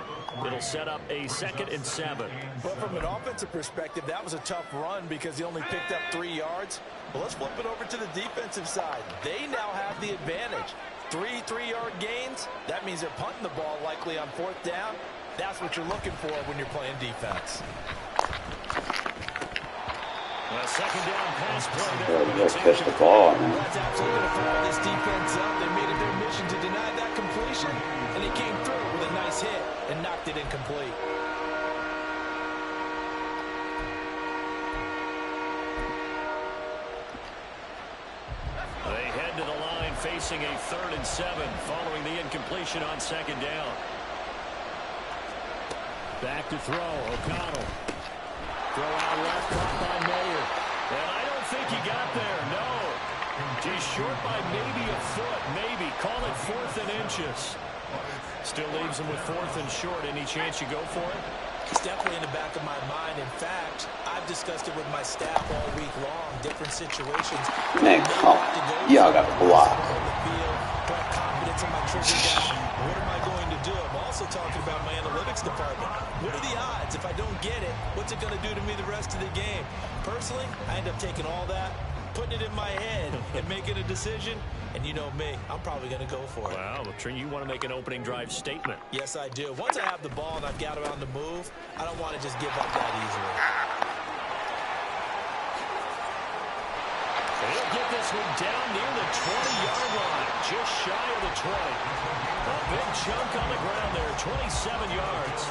It'll set up a 2nd and 7. But from an offensive perspective, that was a tough run because he only picked up 3 yards. Well, let's flip it over to the defensive side. They now have the advantage. 3 3-yard gains. That means they're punting the ball likely on 4th down. That's what you're looking for when you're playing defense. A 2nd down pass play there. You gotta catch the ball, man. That's absolutely going to fire this defense up. They made it their mission to deny that completion, and he came through with a nice hit and knocked it incomplete. They head to the line facing a 3rd and 7 following the incompletion on 2nd down. Back to throw, O'Connell. Throw out left, caught by Mayer. And I don't think he got there, no. He's short by maybe a foot, maybe. Call it 4th and inches. Still leaves him with 4th and short. Any chance you go for it? It's definitely in the back of my mind. In fact, I've discussed it with my staff all week long, different situations. Man, come on. Y'all got to block. Confidence in my trigger down. What am I going to do? I'm also talking about my analytics department. What are the odds? If I don't get it, what's it going to do to me the rest of the game? Personally, I end up taking all that, putting it in my head, and making a decision. And you know me, I'm probably going to go for it. Wow, Trent, you want to make an opening drive statement. Yes, I do. Once I have the ball and I've got it on the move, I don't want to just give up that easily. He'll get this one down near the 20-yard line, just shy of the 20. A big chunk on the ground there, 27 yards.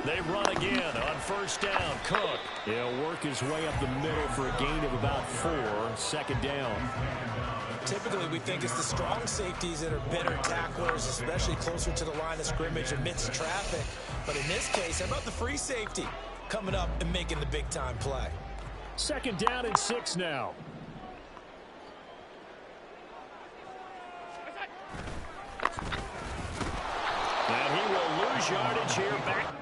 They run again on first down. Cook. He'll work his way up the middle for a gain of about 4. 2nd down. Typically, we think it's the strong safeties that are better tacklers, especially closer to the line of scrimmage amidst traffic. But in this case, how about the free safety coming up and making the big-time play? 2nd down and 6 now. And he will lose yardage here back.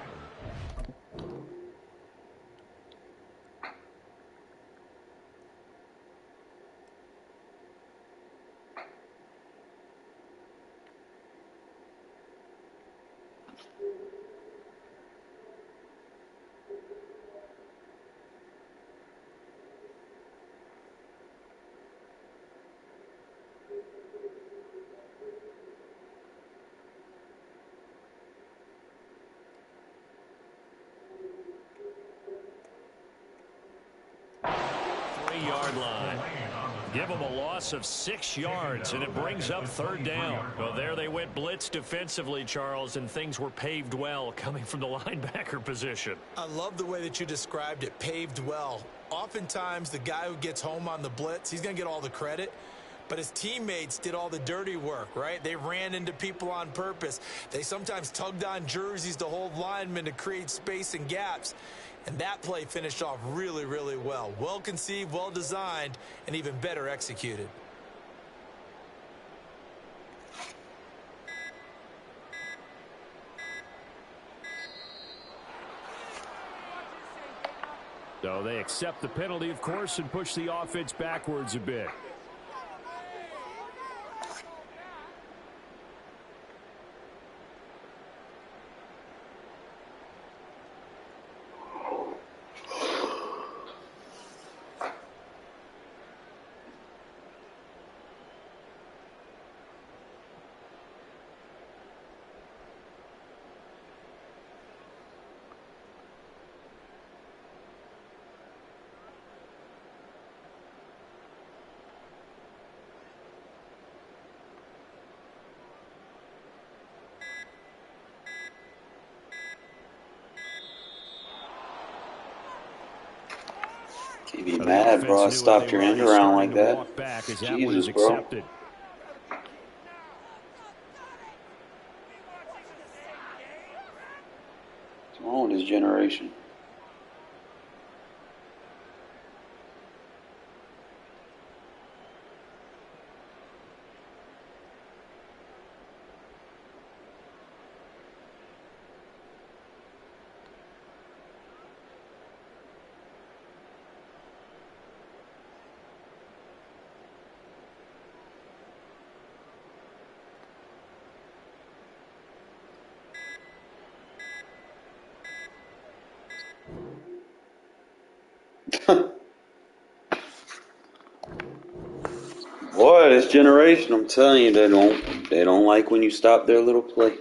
Yard line. Give them a loss of 6 yards, and it brings up 3rd down. Well, there they went blitz defensively, Charles, and things were paved well coming from the linebacker position. I love the way that you described it, paved well. Oftentimes, the guy who gets home on the blitz, he's going to get all the credit. But his teammates did all the dirty work, right? They ran into people on purpose. They sometimes tugged on jerseys to hold linemen to create space and gaps. And that play finished off really, really well. Well conceived, well designed, and even better executed. So they accept the penalty, of course, and push the offense backwards a bit. You be mad, bro. I stopped your end around like that. Jesus, bro. What's wrong with this generation? Boy, this generation, I'm telling you, they don't like when you stop their little play.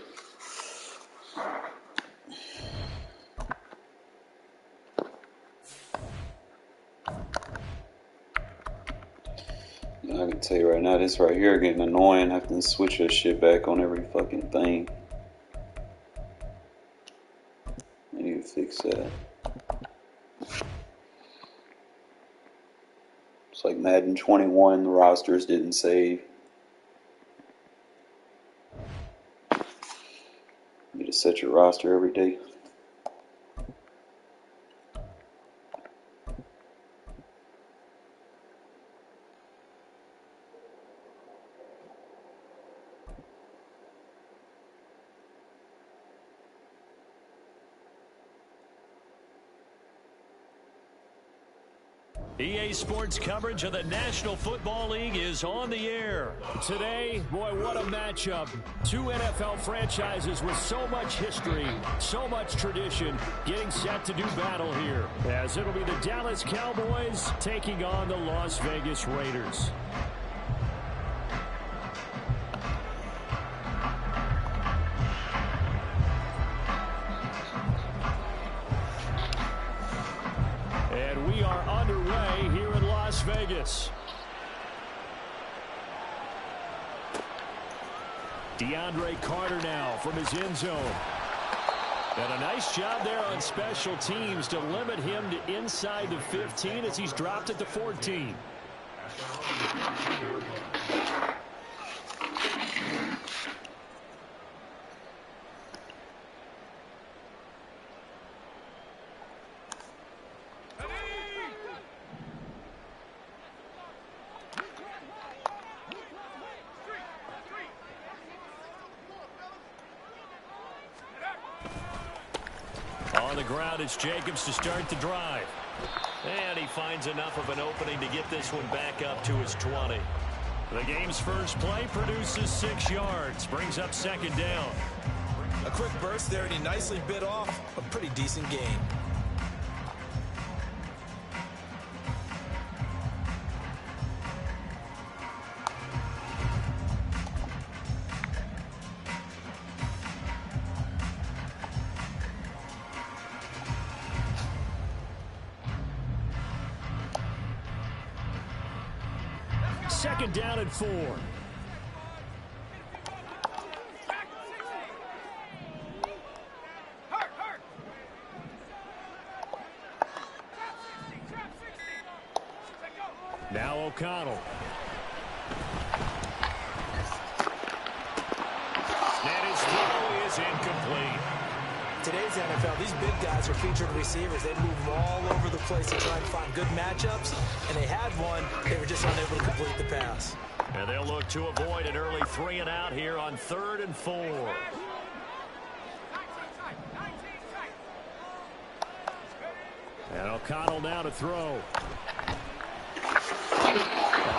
I can tell you right now, this right here getting annoying. I have to switch this shit back on every fucking thing. I need to fix that. It's like Madden 21, the rosters didn't save. You need to set your roster every day. EA Sports coverage of the National Football League is on the air. Today, boy, what a matchup. Two NFL franchises with so much history, so much tradition, getting set to do battle here. As it'll be the Dallas Cowboys taking on the Las Vegas Raiders. We are underway here in Las Vegas. DeAndre Carter now from his end zone. And a nice job there on special teams to limit him to inside the 15 as he's dropped at the 14. On the ground, it's Jacobs to start the drive. And he finds enough of an opening to get this one back up to his 20. The game's first play produces 6 yards, brings up second down. A quick burst there, and he nicely bit off a pretty decent gain. Second down and 4. Now O'Connell. And his throw is incomplete. Today's NFL, these big guys are featured receivers. They move all over the place to try and find good matchups, and they had one. They were just unable to complete the pass. And they'll look to avoid an early 3 and out here on 3rd and 4. And O'Connell now to throw.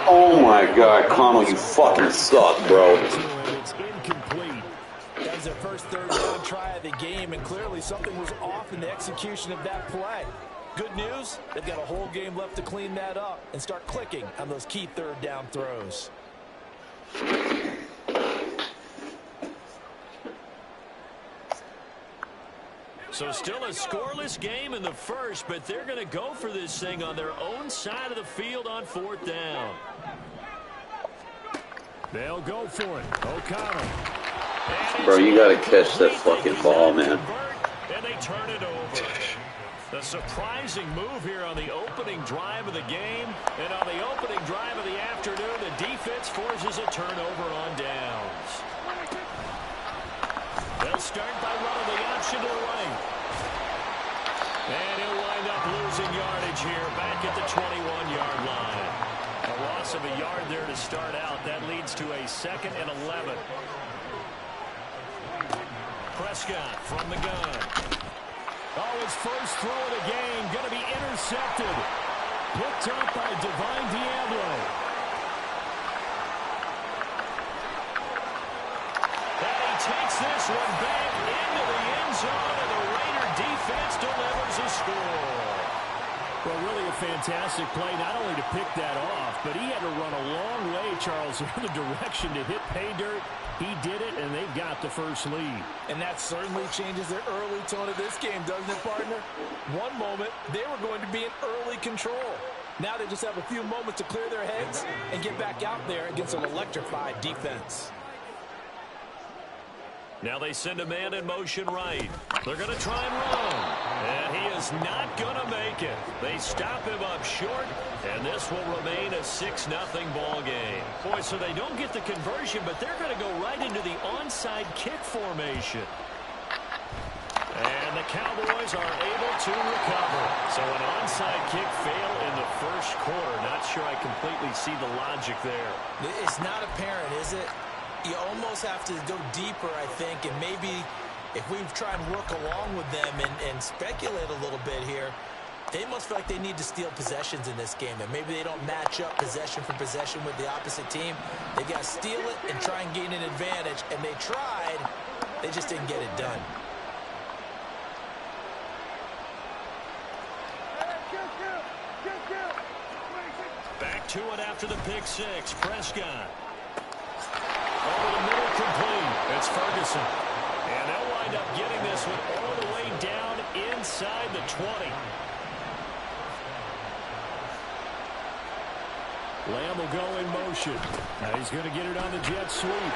Oh my God, Connell, you fucking suck, bro. It's incomplete. That was their first third down try of the game, and clearly something was off in the execution of that play. Good news, they've got a whole game left to clean that up and start clicking on those key third down throws. So still a scoreless game in the first, but they're going to go for this thing on their own side of the field on 4th down. They'll go for it. O'Connell. Bro, you gotta catch that fucking ball, man. And they turn it over. The surprising move here on the opening drive of the game. And on the opening drive of the afternoon, the defense forces a turnover on downs. They'll start by running the option to the right. And he'll wind up losing yardage here back at the 21-yard line. A loss of a yard there to start out. That leads to a 2nd and 11. Prescott from the gun. Oh, his first throw of the game going to be intercepted. Picked up by Divine Diablo. And he takes this one back into the end zone, and the Raider defense delivers a score. Well, really a fantastic play, not only to pick that off, but he had to run a long way, Charles, in the direction to hit pay dirt. He did it, and they've got the first lead. And that certainly changes the early tone of this game, doesn't it, partner? One moment, they were going to be in early control. Now they just have a few moments to clear their heads and get back out there against an electrified defense. Now they send a man in motion right. They're going to try and run. And he is not going to make it. They stop him up short, and this will remain a 6-0 ball game. Boy, so they don't get the conversion, but they're going to go right into the onside kick formation. And the Cowboys are able to recover. So an onside kick fail in the first quarter. Not sure I completely see the logic there. It's not apparent, is it? You almost have to go deeper, I think, and maybe if we try and work along with them and speculate a little bit here, they must feel like they need to steal possessions in this game, and maybe they don't match up possession for possession with the opposite team. They got to steal it and try and gain an advantage, and they tried. They just didn't get it done. Back to it after the pick six. Prescott. Over the middle, complete. It's Ferguson. And they'll wind up getting this one all the way down inside the 20. Lamb will go in motion. Now he's going to get it on the jet sweep.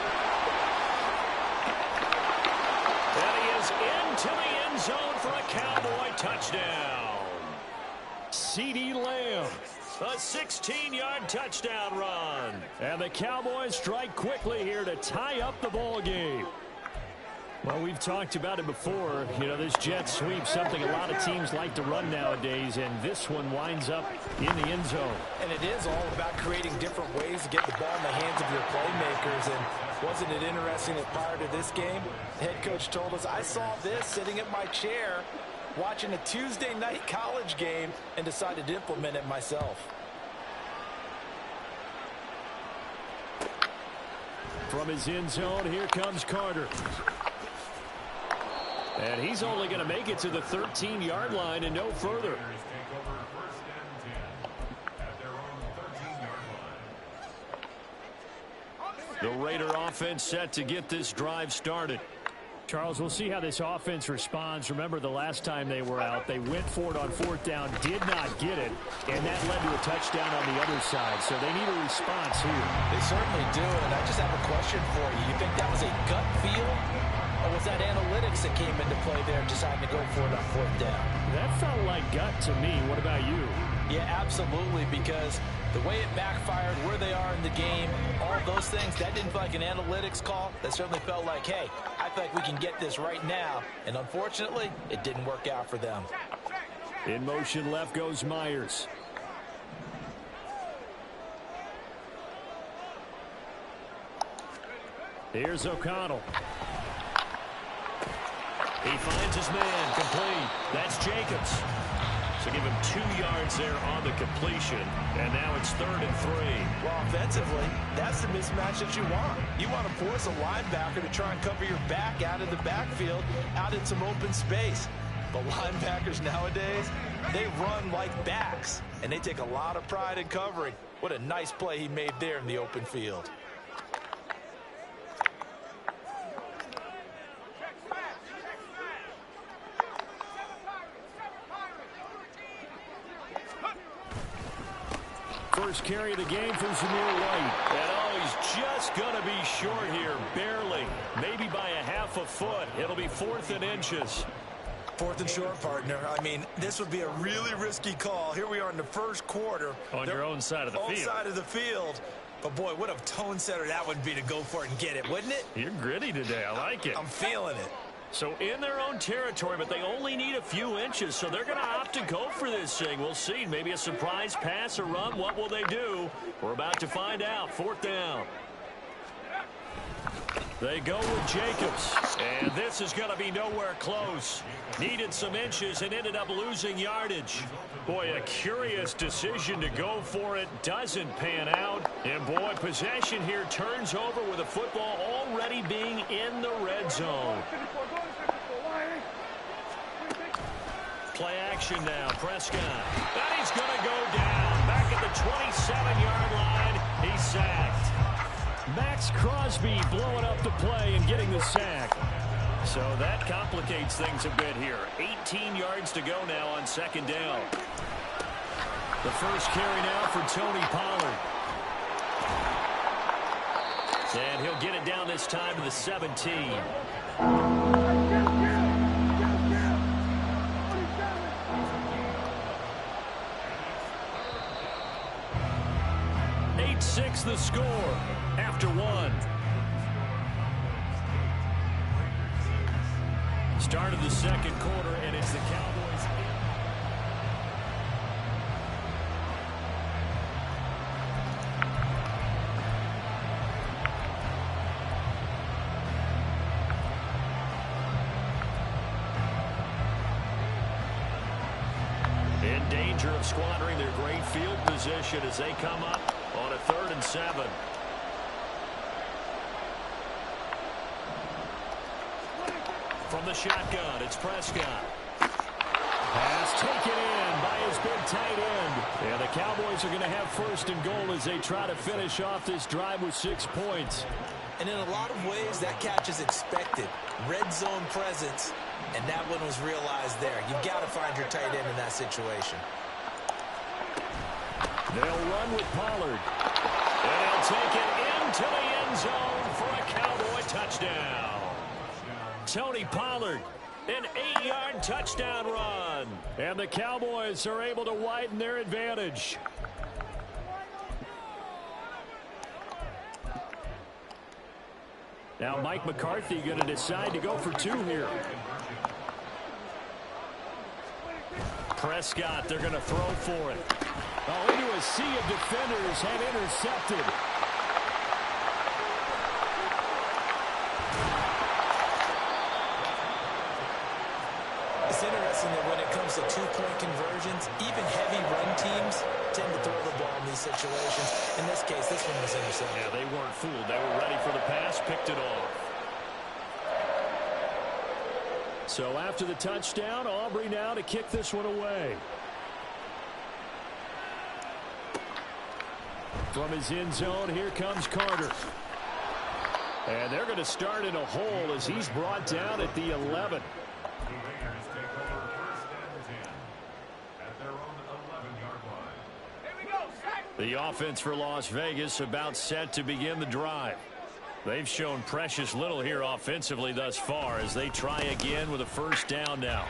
And he is into the end zone for a Cowboy touchdown. CeeDee Lamb. A 16-yard touchdown run. And the Cowboys strike quickly here to tie up the ball game. Well, we've talked about it before. You know, this jet sweep, something a lot of teams like to run nowadays, and this one winds up in the end zone. And it is all about creating different ways to get the ball in the hands of your playmakers. And wasn't it interesting that prior to this game, the head coach told us, I saw this sitting at my chair watching a Tuesday night college game and decided to implement it myself. From his end zone, here comes Carter. And he's only going to make it to the 13-yard line and no further. The Raider offense set to get this drive started. Charles, we'll see how this offense responds. Remember, the last time they were out, they went for it on fourth down, did not get it, and that led to a touchdown on the other side. So they need a response here. They certainly do, and I just have a question for you. You think that was a gut feel, or was that analytics that came into play there deciding to go for it on fourth down? That felt like gut to me. What about you? Yeah, absolutely, because the way it backfired, where they are in the game, all those things, that didn't feel like an analytics call. That certainly felt like, hey, I feel like we can get this right now. And unfortunately, it didn't work out for them. In motion left goes Myers. Here's O'Connell. He finds his man, complete. That's Jacobs. So give him 2 yards there on the completion, and now it's 3rd and 3. Well, offensively, that's the mismatch that you want. You want to force a linebacker to try and cover your back out of the backfield, out in some open space. But linebackers nowadays, they run like backs, and they take a lot of pride in covering. What a nice play he made there in the open field. First carry of the game for Zamir White. And oh, he's just going to be short here, barely. Maybe by a half a foot. It'll be 4th and inches. 4th and short, partner. I mean, this would be a really risky call. Here we are in the first quarter. On your own side of the field. Own side of the field. But, boy, what a tone setter that would be to go for it and get it, wouldn't it? You're gritty today. I like it. I'm feeling it. So in their own territory, but they only need a few inches, so they're going to opt to go for this thing. We'll see. Maybe a surprise pass or run. What will they do? We're about to find out. 4th down. They go with Jacobs, and this is going to be nowhere close. Needed some inches and ended up losing yardage. Boy, a curious decision to go for it. Doesn't pan out. And, boy, possession here turns over with the football already being in the red zone. Play action now. Prescott. And he's going to go down. Back at the 27-yard line. He's sacked. Max Crosby blowing up the play and getting the sack. So that complicates things a bit here. 18 yards to go now on 2nd down. The first carry now for Tony Pollard. And he'll get it down this time to the 17. 8-6 the score after 1. Start of the second quarter, and it's the Cowboys. In danger of squandering their great field position as they come up on a 3rd and 7. From the shotgun, it's Prescott. Pass taken in by his big tight end. And the Cowboys are going to have 1st and goal as they try to finish off this drive with 6 points. And in a lot of ways, that catch is expected. Red zone presence, and that one was realized there. You've got to find your tight end in that situation. They'll run with Pollard. And he'll take it into the end zone for a Cowboy touchdown. Tony Pollard, an 8-yard touchdown run. And the Cowboys are able to widen their advantage. Now Mike McCarthy going to decide to go for 2 here. Prescott, they're going to throw for it. Oh, into a sea of defenders and intercepted. It's interesting that when it comes to 2-point conversions, even heavy run teams tend to throw the ball in these situations. In this case, this one was intercepted. Yeah, they weren't fooled. They were ready for the pass, picked it off. So after the touchdown, Aubrey now to kick this one away. From his end zone, here comes Carter. And they're going to start in a hole as he's brought down at the 11. The offense for Las Vegas about set to begin the drive. They've shown precious little here offensively thus far as they try again with a 1st down now.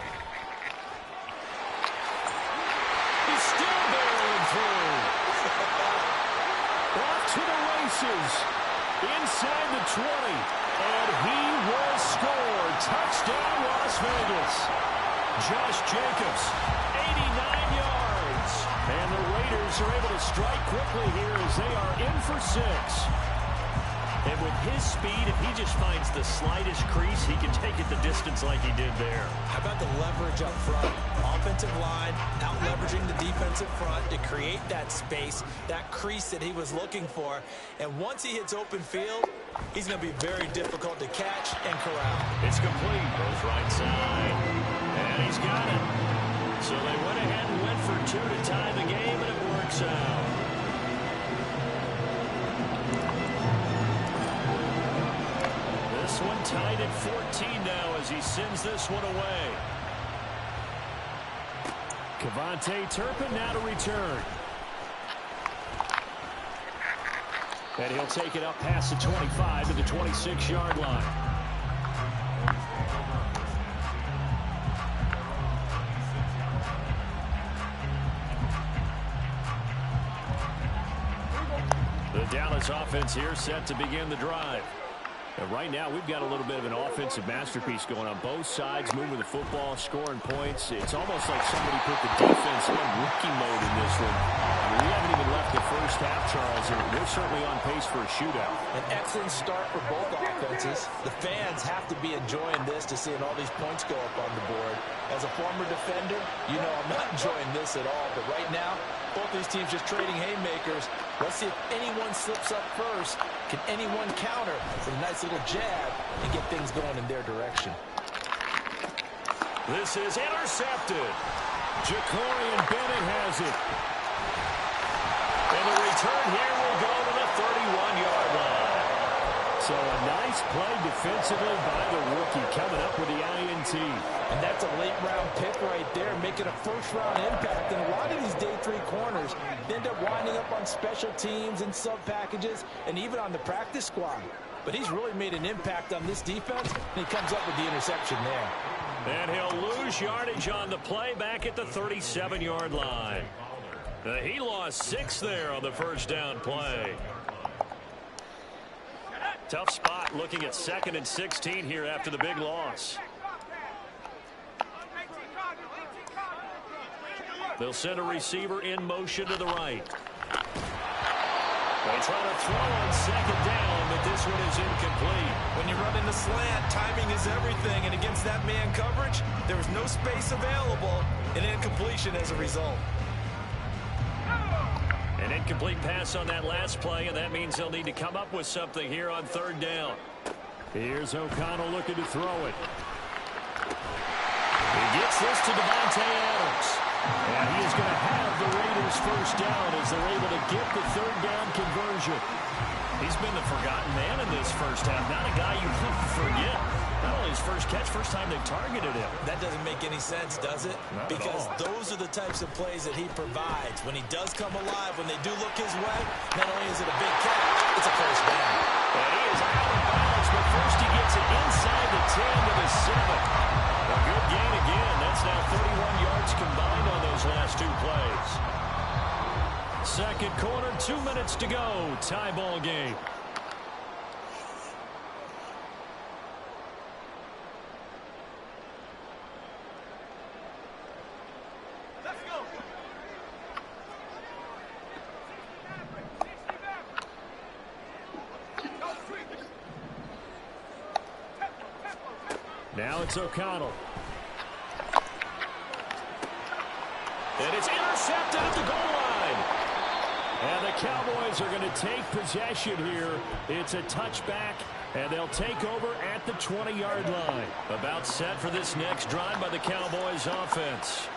He's still barreling through. Off to the races. Inside the 20. And he will score. Touchdown, Las Vegas. Josh Jacobs, 89 yards. And the Raiders are able to strike quickly here as they are in for 6. And with his speed, if he just finds the slightest crease, he can take it the distance like he did there. How about the leverage up front? Offensive line out leveraging the defensive front to create that space, that crease that he was looking for. And once he hits open field, he's going to be very difficult to catch and corral. It's complete. Goes right side. And he's got it. So they went ahead and went for 2 to tie the game, and it works out. This one tied at 14 now as he sends this one away. Kevontae Turpin now to return. And he'll take it up past the 25 to the 26-yard line. The Dallas offense here set to begin the drive. And right now, we've got a little bit of an offensive masterpiece going on both sides, moving the football, scoring points. It's almost like somebody put the defense in rookie mode in this one. I mean, we haven't even left the first half, Charles, and we're certainly on pace for a shootout. An excellent start for both offenses. The fans have to be enjoying this to seeing all these points go up on the board. As a former defender, you know I'm not enjoying this at all. But right now, both these teams just trading haymakers. Let's see if anyone slips up first. Can anyone counter with a nice little jab and get things going in their direction? This is intercepted. Ja'Cory Bennett has it. And the return here will go to the 31-yard line. So a nice play defensively by the rookie coming up with the INT. And that's a late-round pick right there, making a first-round impact. And a lot of these day 3 corners end up winding up on special teams and sub-packages and even on the practice squad. But he's really made an impact on this defense, and he comes up with the interception there. And he'll lose yardage on the play back at the 37-yard line. He lost 6 there on the first down play. Tough spot looking at 2nd and 16 here after the big loss. They'll send a receiver in motion to the right. They try to throw on 2nd down, but this one is incomplete. When you run in the slant, timing is everything, and against that man coverage, there was no space available, and incompletion as a result. An incomplete pass on that last play, and that means they'll need to come up with something here on 3rd down. Here's O'Connell looking to throw it. He gets this to Devontae Adams. And he is going to have the Raiders first down as they're able to get the 3rd down conversion. He's been the forgotten man in this first half. Not a guy you forget. Not only his first catch, first time they've targeted him. That doesn't make any sense, does it? Not because those are the types of plays that he provides. When he does come alive, when they do look his way, not only is it a big catch, it's a first down. And he is out of bounds, but first he gets it inside the 10 to the 7. A good gain again. That's now 31 yards combined on those last 2 plays. 2nd quarter, 2 minutes to go. Tie ball game. Let's go. Now it's O'Connell. And it's intercepted at the goal line. And the Cowboys are going to take possession here. It's a touchback, and they'll take over at the 20-yard line. About set for this next drive by the Cowboys offense.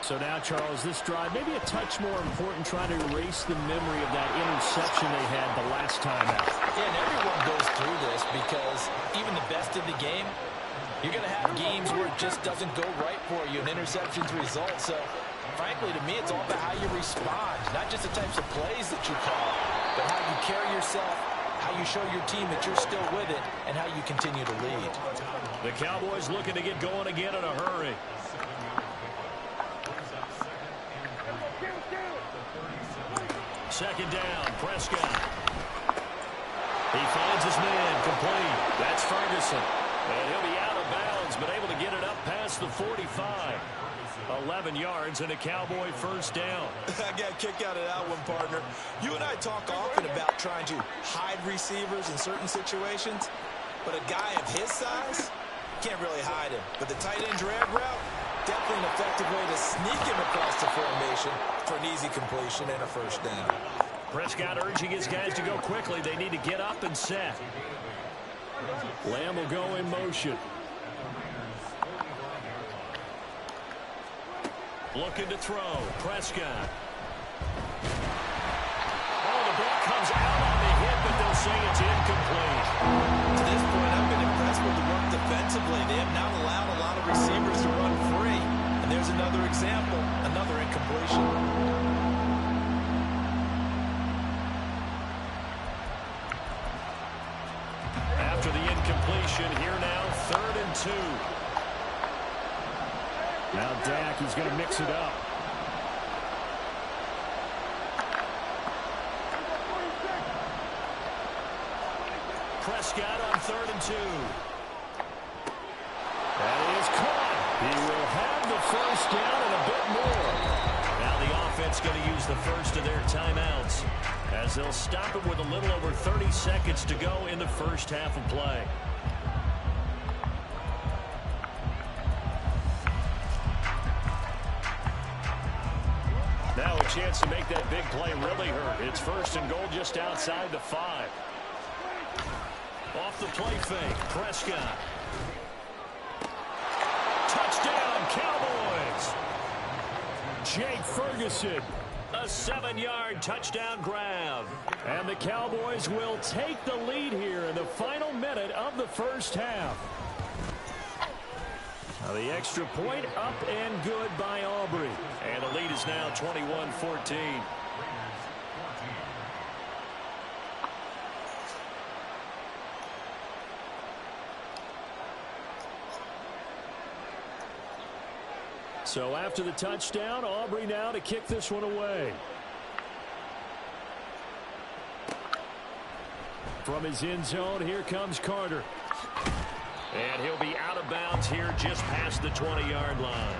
So now, Charles, this drive maybe a touch more important, trying to erase the memory of that interception they had the last time out. Yeah, and everyone goes through this because even the best in the game, you're going to have games where it just doesn't go right for you, and interceptions result. So, frankly, to me, it's all about how you respond, not just the types of plays that you call, but how you carry yourself, how you show your team that you're still with it, and how you continue to lead. The Cowboys looking to get going again in a hurry. Second down, Prescott. He finds his man, complete. That's Ferguson. And he'll be out of bounds, but able to get it up past the 45. 11 yards and a Cowboy first down. I got a kick out of that one, partner. You and I talk often about trying to hide receivers in certain situations, but a guy of his size can't really hide him. But the tight end drag route, definitely an effective way to sneak him across the formation for an easy completion and a first down. Prescott urging his guys to go quickly. They need to get up and set. Lamb will go in motion. Looking to throw. Prescott. Oh, the ball comes out on the hit, but they'll say it's incomplete. To this point, I've been impressed with the work defensively. They have not allowed a lot of receivers to run free. And there's another example, another incompletion. After the incompletion, here now, 3rd and 2. Now Dak, he's going to mix it up. Prescott on 3rd and 2. That is caught. He will have the first down and a bit more. Now the offense going to use the first of their timeouts as they'll stop it with a little over 30 seconds to go in the first half of play. Now a chance to make that big play really hurt. It's 1st and goal just outside the 5. Off the play fake, Prescott. Touchdown, Cowboys! Jake Ferguson, a 7-yard touchdown grab. And the Cowboys will take the lead here in the final minute of the first half. Now the extra point up and good by Aubrey. And the lead is now 21-14. So after the touchdown, Aubrey now to kick this one away. From his end zone, here comes Carter. And he'll be out of bounds here just past the 20-yard line.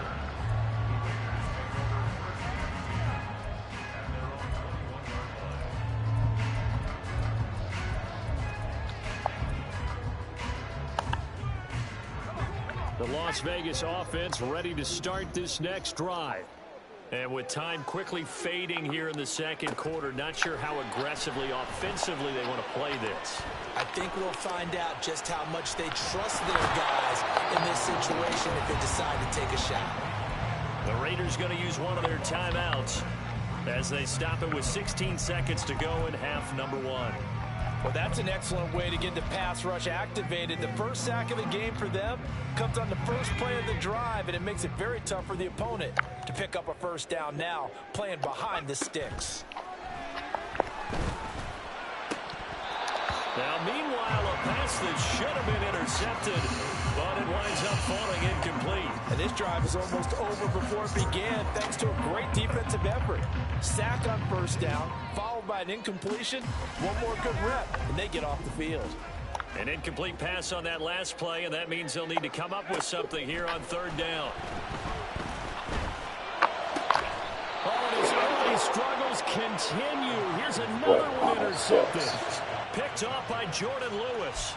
The Las Vegas offense ready to start this next drive. And with time quickly fading here in the second quarter, not sure how aggressively, offensively they want to play this. I think we'll find out just how much they trust their guys in this situation if they decide to take a shot. The Raiders going to use one of their timeouts as they stop it with 16 seconds to go in half number 1. Well, that's an excellent way to get the pass rush activated. The first sack of the game for them comes on the first play of the drive, and it makes it very tough for the opponent to pick up a first down now, playing behind the sticks. Now, meanwhile, a pass that should have been intercepted, but it winds up falling incomplete. And this drive is almost over before it began, thanks to a great defensive effort. Sack on first down, followed by an incompletion, one more good rep, and they get off the field. An incomplete pass on that last play, and that means they'll need to come up with something here on 3rd down. Oh, his early struggles continue. Here's another one intercepted. Picked off by Jordan Lewis.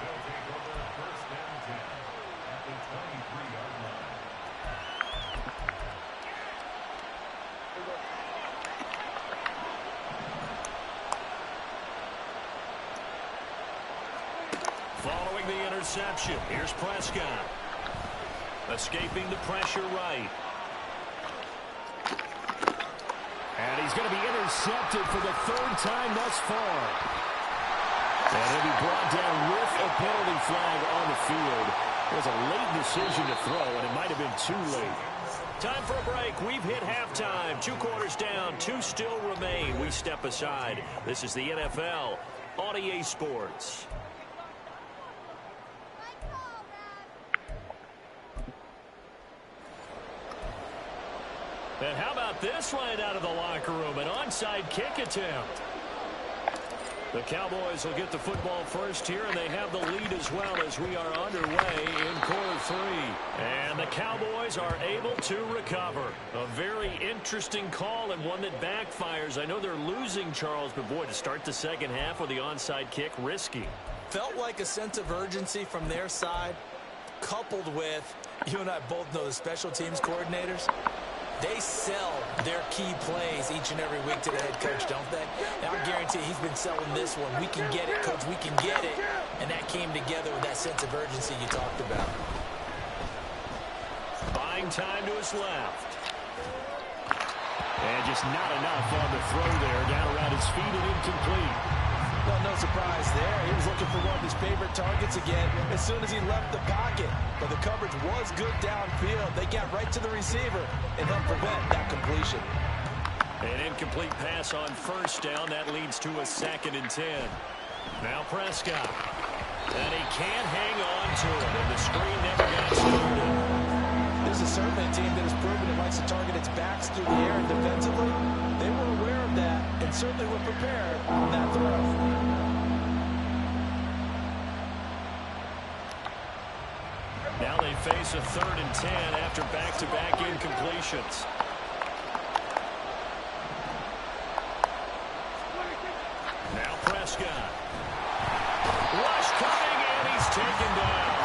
Following the interception, here's Prescott. Escaping the pressure right. And he's going to be intercepted for the 3rd time thus far. And he'll be brought down with a penalty flag on the field. It was a late decision to throw, and it might have been too late. Time for a break. We've hit halftime. 2 quarters down, 2 still remain. We step aside. This is the NFL on EA Sports. And how about this right out of the locker room? An onside kick attempt. The Cowboys will get the football first here, and they have the lead as well as we are underway in quarter 3. And the Cowboys are able to recover. A very interesting call and one that backfires. I know they're losing, Charles, but boy, to start the second half with the onside kick, risky. Felt like a sense of urgency from their side, coupled with, you and I both know the special teams coordinators. They sell their key plays each and every week to the head coach, don't they? And I guarantee he's been selling this one. We can get it, coach, we can get it. And that came together with that sense of urgency you talked about. Buying time to his left. And just not enough on the throw there. Down around his feet and incomplete. Well, no surprise there. He was looking for one of his favorite targets again as soon as he left the pocket. But the coverage was good downfield. They got right to the receiver and helped prevent that completion. An incomplete pass on first down. That leads to a 2nd and 10. Now Prescott. And he can't hang on to it. And the screen never got started. This is certainly a team that has proven it likes to target its backs through the air and defensively. They were aware of that and certainly were prepared on that throw. Now they face a 3rd and 10 after back-to-back incompletions. Now Prescott. Rush coming, and he's taken down.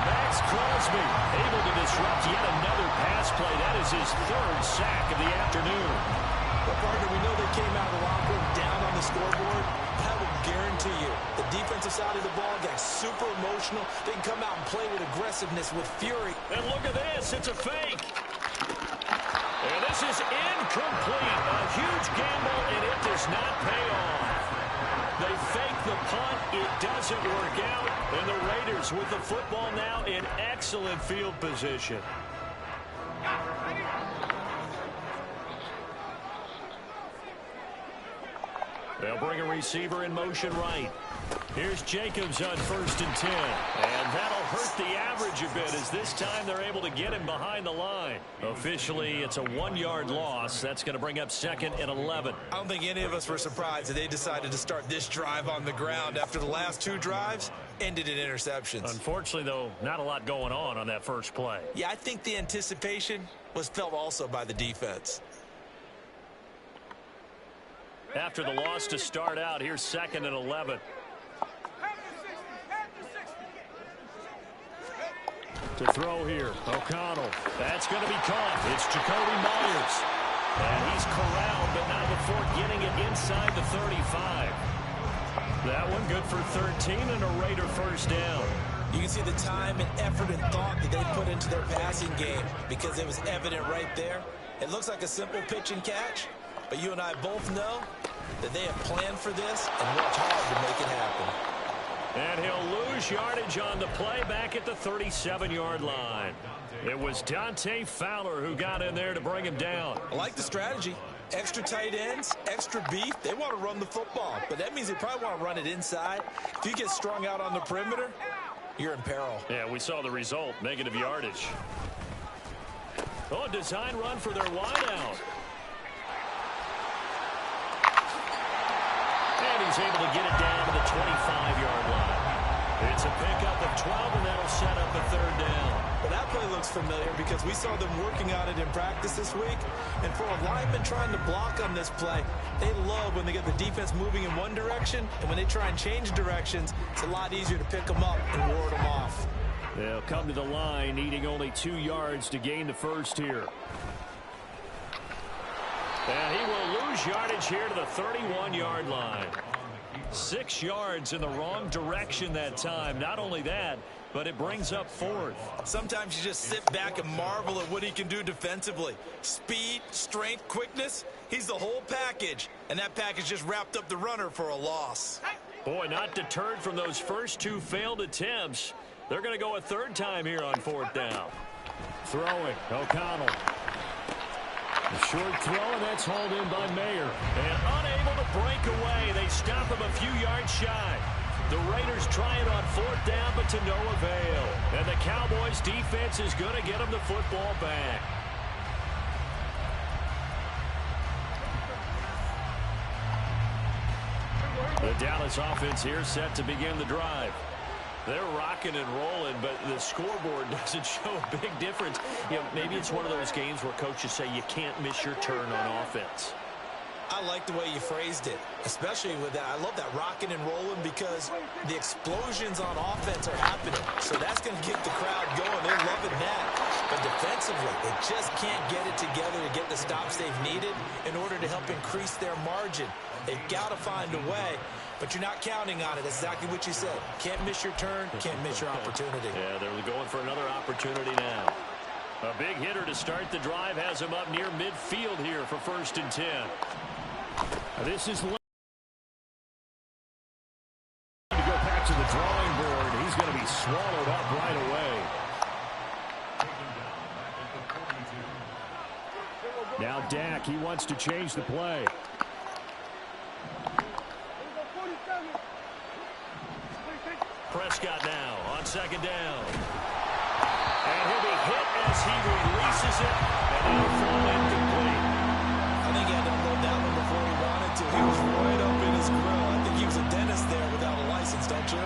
Max Crosby able to disrupt yet another pass play. That is his 3rd sack of the afternoon. Well, partner, we know they came out of the locker room down on the scoreboard. I would guarantee you the defensive side of the ball got super emotional. They can come out and play with aggressiveness, with fury. And look at this. It's a fake. And this is incomplete. A huge gamble, and it does not pay off. They fake the punt. It doesn't work out. And the Raiders with the football now in excellent field position. They'll bring a receiver in motion right. Here's Jacobs on 1st and 10. And that'll hurt the average a bit as this time they're able to get him behind the line. Officially, it's a 1-yard loss. That's going to bring up 2nd and 11. I don't think any of us were surprised that they decided to start this drive on the ground after the last 2 drives ended in interceptions. Unfortunately, though, not a lot going on that first play. Yeah, I think the anticipation was felt also by the defense. After the loss to start out, here's 2nd and 11. To throw here, O'Connell. That's going to be caught. It's Jacoby Myers. And he's corralled, but not before getting it inside the 35. That one good for 13 and a Raider 1st down. You can see the time and effort and thought that they put into their passing game because it was evident right there. It looks like a simple pitch and catch, but you and I both know that they have planned for this and worked hard to make it happen. And he'll lose yardage on the play back at the 37-yard line. It was Dante Fowler who got in there to bring him down. I like the strategy. Extra tight ends, extra beef. They want to run the football, but that means they probably want to run it inside. If you get strung out on the perimeter, you're in peril. Yeah, we saw the result, negative yardage. Oh, a design run for their wideout. And he's able to get it down to the 25-yard line. It's a pickup of 12, and that'll set up a 3rd down. Well, that play looks familiar because we saw them working on it in practice this week. And for a lineman trying to block on this play, they love when they get the defense moving in one direction. And when they try and change directions, it's a lot easier to pick them up and ward them off. They'll come to the line, needing only 2 yards to gain the 1st here. And he will lose yardage here to the 31-yard line. 6 yards in the wrong direction that time. Not only that, but it brings up 4th. Sometimes you just sit back and marvel at what he can do defensively. Speed, strength, quickness. He's the whole package. And that package just wrapped up the runner for a loss. Boy, not deterred from those first 2 failed attempts. They're going to go a 3rd time here on 4th down. Throwing, O'Connell. A short throw, and that's hauled in by Mayer. And unable to break away. They stop him a few yards shy. The Raiders try it on 4th down, but to no avail. And the Cowboys' defense is going to get them the football back. The Dallas offense here set to begin the drive. They're rocking and rolling, but the scoreboard doesn't show a big difference. You know, maybe it's one of those games where coaches say you can't miss your turn on offense. I like the way you phrased it, especially with that. I love that rocking and rolling because the explosions on offense are happening. So that's going to get the crowd going. They're loving that. But defensively, they just can't get it together to get the stops they've needed in order to help increase their margin. They've got to find a way. But you're not counting on it. That's exactly what you said. Can't miss your turn, can't miss your opportunity. Yeah, they're going for another opportunity now. A big hitter to start the drive has him up near midfield here for 1st and 10. This is to go back to the drawing board. He's going to be swallowed up right away. Now Dak, he wants to change the play. Prescott now on 2nd down. And he'll be hit as he releases it. And it'll fall incomplete. I think he had to unload that one before he wanted to. He was right up in his grill. I think he was a dentist there without a license, don't you?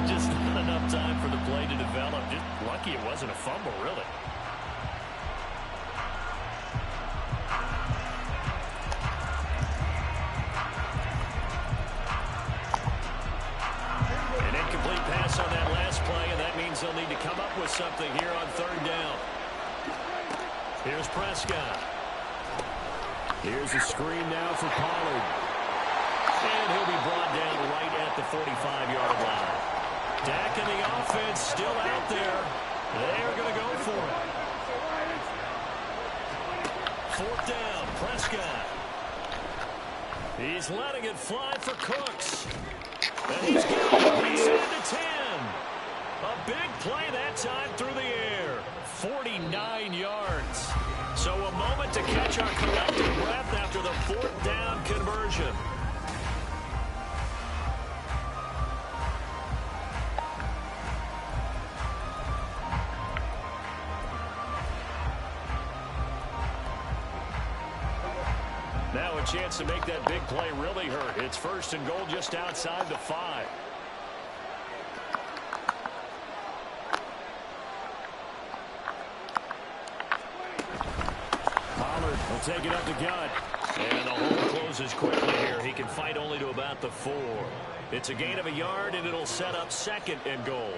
Just not enough time for the play to wasn't a fumble, really. An incomplete pass on that last play, and that means they'll need to come up with something here on third down. Here's Prescott. Here's a screen now for Pollard. And he'll be brought down right at the 45-yard line. Dak and the offense still out there. They are going to go for it. Fourth down, Prescott. He's letting it fly for Cooks. And he's got it. He's into 10. A big play that time through the air. 49 yards. So a moment to catch our collective breath after the fourth down conversion. Now a chance to make that big play really hurt. It's first and goal just outside the 5. Pollard will take it up the gut. And the hole closes quickly here. He can fight only to about the 4. It's a gain of a yard, and it'll set up second and goal.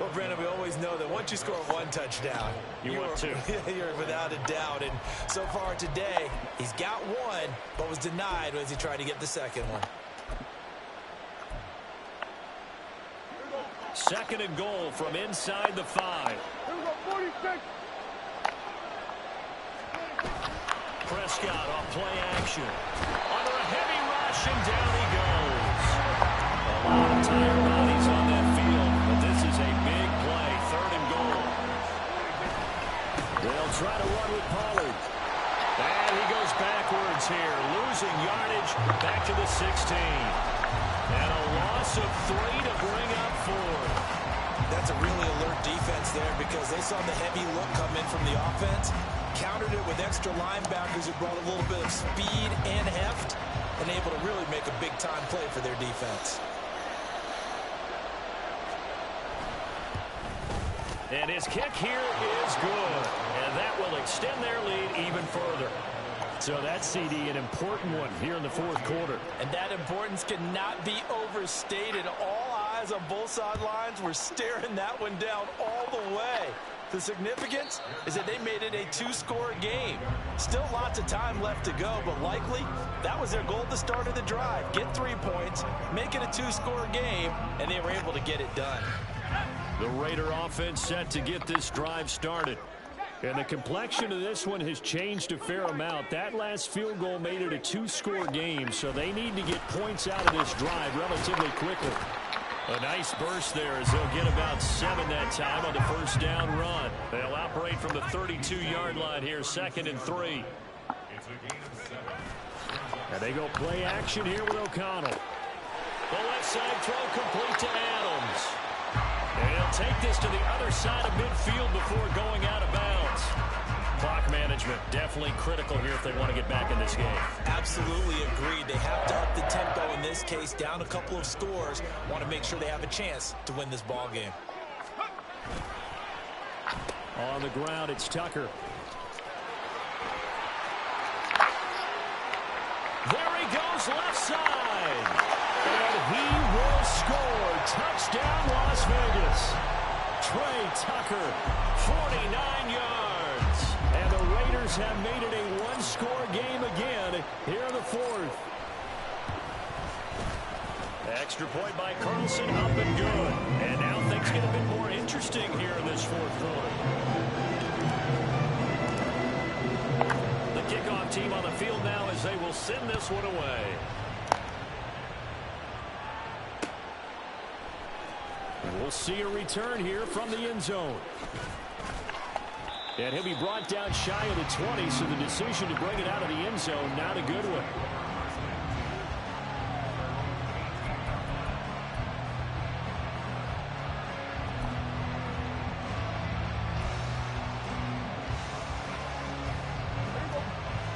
Well, Brandon, we always know that once you score one touchdown, you want two. You're without a doubt. And so far today, he's got one, but was denied as he tried to get the second one. Second and goal from inside the 5. Prescott off play action. Under a heavy rush, and down he goes. A lot of tired bodies on that field, but this is a big play. Third and goal. They'll try to run with Pollard. And he goes backwards here, losing yardage back to the 16. And a loss of 3 to bring up 4. That's a really alert defense there because they saw the heavy look come in from the offense, countered it with extra linebackers who brought a little bit of speed and heft, and able to really make a big-time play for their defense. And his kick here is good, and that will extend their lead even further. So that CD, an important one here in the fourth quarter. And that importance cannot be overstated. All eyes on both sidelines were staring that one down all the way. The significance is that they made it a 2-score game. Still lots of time left to go, but likely that was their goal at the start of the drive. Get 3 points, make it a 2-score game, and they were able to get it done. The Raider offense set to get this drive started. And the complexion of this one has changed a fair amount. That last field goal made it a 2-score game, so they need to get points out of this drive relatively quickly. A nice burst there as they'll get about 7 that time on the first down run. They'll operate from the 32-yard line here, 2nd and 3. And they go play action here with O'Connell. The left side throw complete to Adams. And he'll take this to the other side of midfield before going out of bounds. Clock management definitely critical here if they want to get back in this game. Absolutely agreed. They have to up the tempo in this case, down a couple of scores. Want to make sure they have a chance to win this ball game. On the ground, it's Tucker. There he goes, left side. And he will score. Touchdown, Las Vegas. Trey Tucker, 49 yards. And the Raiders have made it a 1-score game again here in the fourth. Extra point by Carlson, up and good. And now things get a bit more interesting here in this fourth quarter. The kickoff team on the field now as they will send this one away. We'll see a return here from the end zone. And he'll be brought down shy of the 20, so the decision to bring it out of the end zone, not a good one.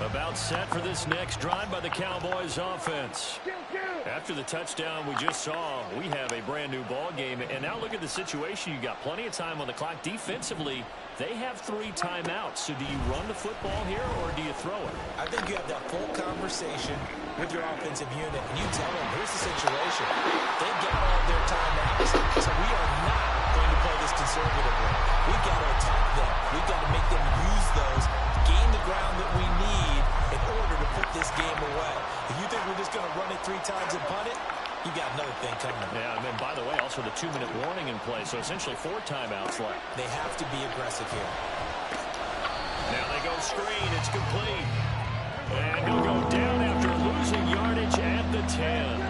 A About set for this next drive by the Cowboys offense. After the touchdown we just saw, we have a brand new ball game. And now look at the situation. You got plenty of time on the clock. Defensively, they have 3 timeouts. So do you run the football here or do you throw it? I think you have that full conversation with your offensive unit, and you tell them, here's the situation. They've got all their timeouts, so we are not going to play this conservatively. We've got to attack them. We've got to make them use those to gain the ground that we need in order to put this game away. If you think we're just going to run it 3 times and punt it, you got another thing coming. Yeah, and then, by the way, also the 2-minute warning in play, so essentially 4 timeouts left. They have to be aggressive here. Now they go screen. It's complete. And he'll go down after losing yardage at the 10.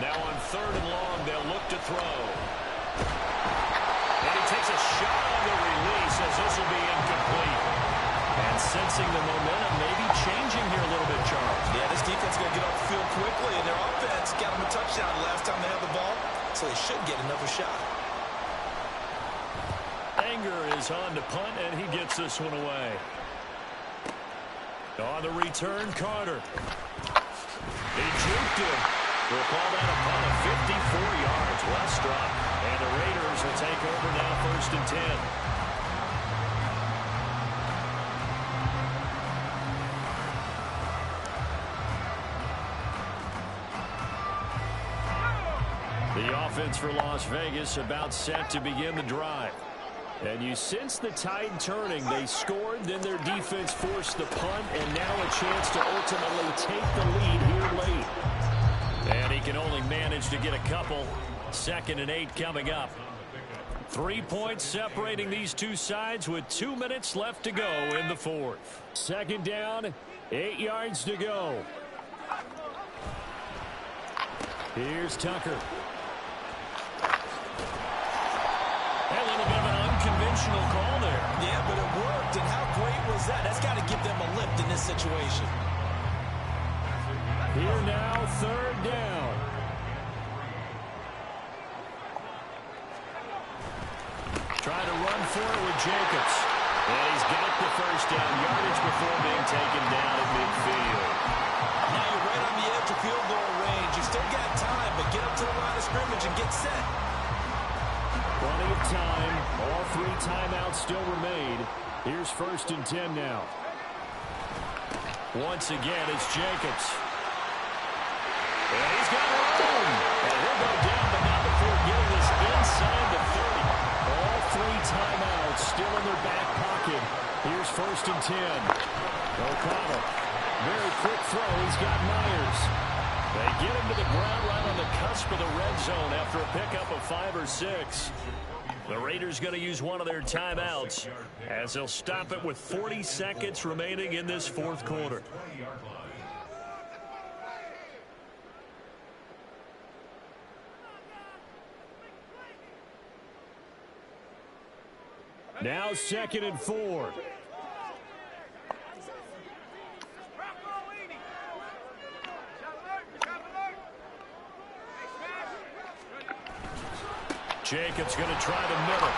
Now on 3rd and long, they'll look to throw. And he takes a shot on the release as this will be incomplete. And sensing the momentum maybe changing here a little bit, Charles. Yeah, this defense is going to get off the field quickly, and their offense got them a touchdown the last time they had the ball, so they should get another shot. Anger is on to punt, and he gets this one away. On the return, Carter. He juked him. We'll call that a punt of 54 yards. Well struck. And the Raiders will take over now 1st and 10. The offense for Las Vegas about set to begin the drive. And you sense the tide turning. They scored, then their defense forced the punt, and now a chance to ultimately take the lead here late. And he can only manage to get a couple. 2nd and 8 coming up. 3 points separating these two sides with 2 minutes left to go in the 4th. 2nd down, 8 yards to go. Here's Tucker. A little bit of an unconventional call there. Yeah, but it worked, and how great was that? That's got to give them a lift in this situation. Here now, 3rd down. Trying to run for it with Jacobs. And he's got the 1st down yardage before being taken down at midfield. Now you're right on the edge of field goal range. You still got time, but get up to the line of scrimmage and get set. Plenty of time. All 3 timeouts still remain. Here's 1st and 10 now. Once again, it's Jacobs. And he's got room. And he'll go down, but not before getting this inside the 30. All 3 timeouts still in their back pocket. Here's 1st and 10. O'Connell. Very quick throw. He's got Myers. They get him to the ground right on the cusp of the red zone after a pickup of 5 or 6. The Raiders going to use one of their timeouts as they'll stop it with 40 seconds remaining in this 4th quarter. Now 2nd and 4. Jacobs going to try the middle.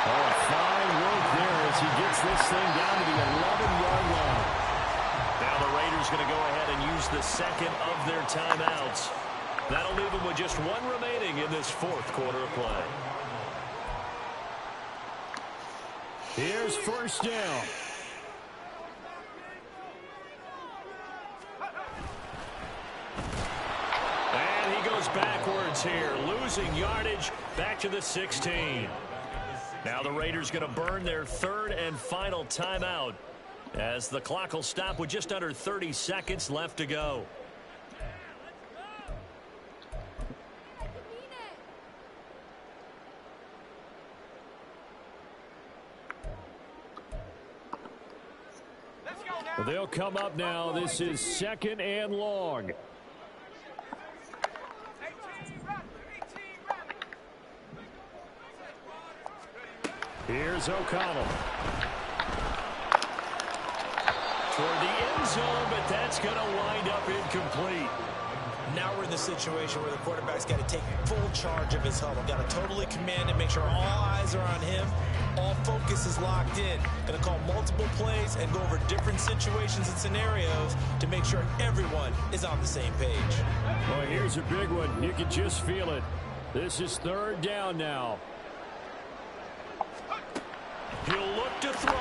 Oh, fine work there as he gets this thing down to the 11-yard line. Now the Raiders going to go ahead and use the 2nd of their timeouts. That'll leave them with just 1 remaining in this 4th quarter of play. Here's 1st down. And he goes backwards here, losing yardage back to the 16. Now the Raiders going to burn their 3rd and final timeout as the clock will stop with just under 30 seconds left to go. They'll come up now. This is 2nd and long. Here's O'Connell. Toward the end zone, but that's going to wind up incomplete. Now we're in the situation where the quarterback's got to take full charge of his huddle. Got to totally command it, make sure all eyes are on him. All focus is locked in. Going to call multiple plays and go over different situations and scenarios to make sure everyone is on the same page. Well, here's a big one. You can just feel it. This is 3rd down now. He'll look to throw.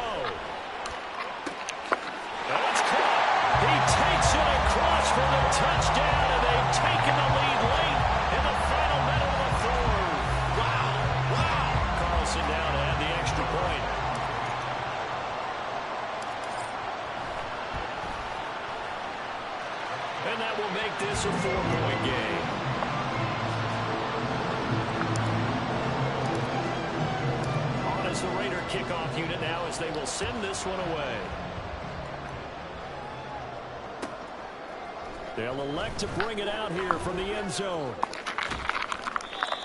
And it's caught. He takes it across for the touchdown, and they've taken the lead late in the final minute of the 4th. Wow, wow. Carlson down to add the extra point. And that will make this a 4-point game. On as the Raider kickoff unit now as they will send this one away. They'll elect to bring it out here from the end zone.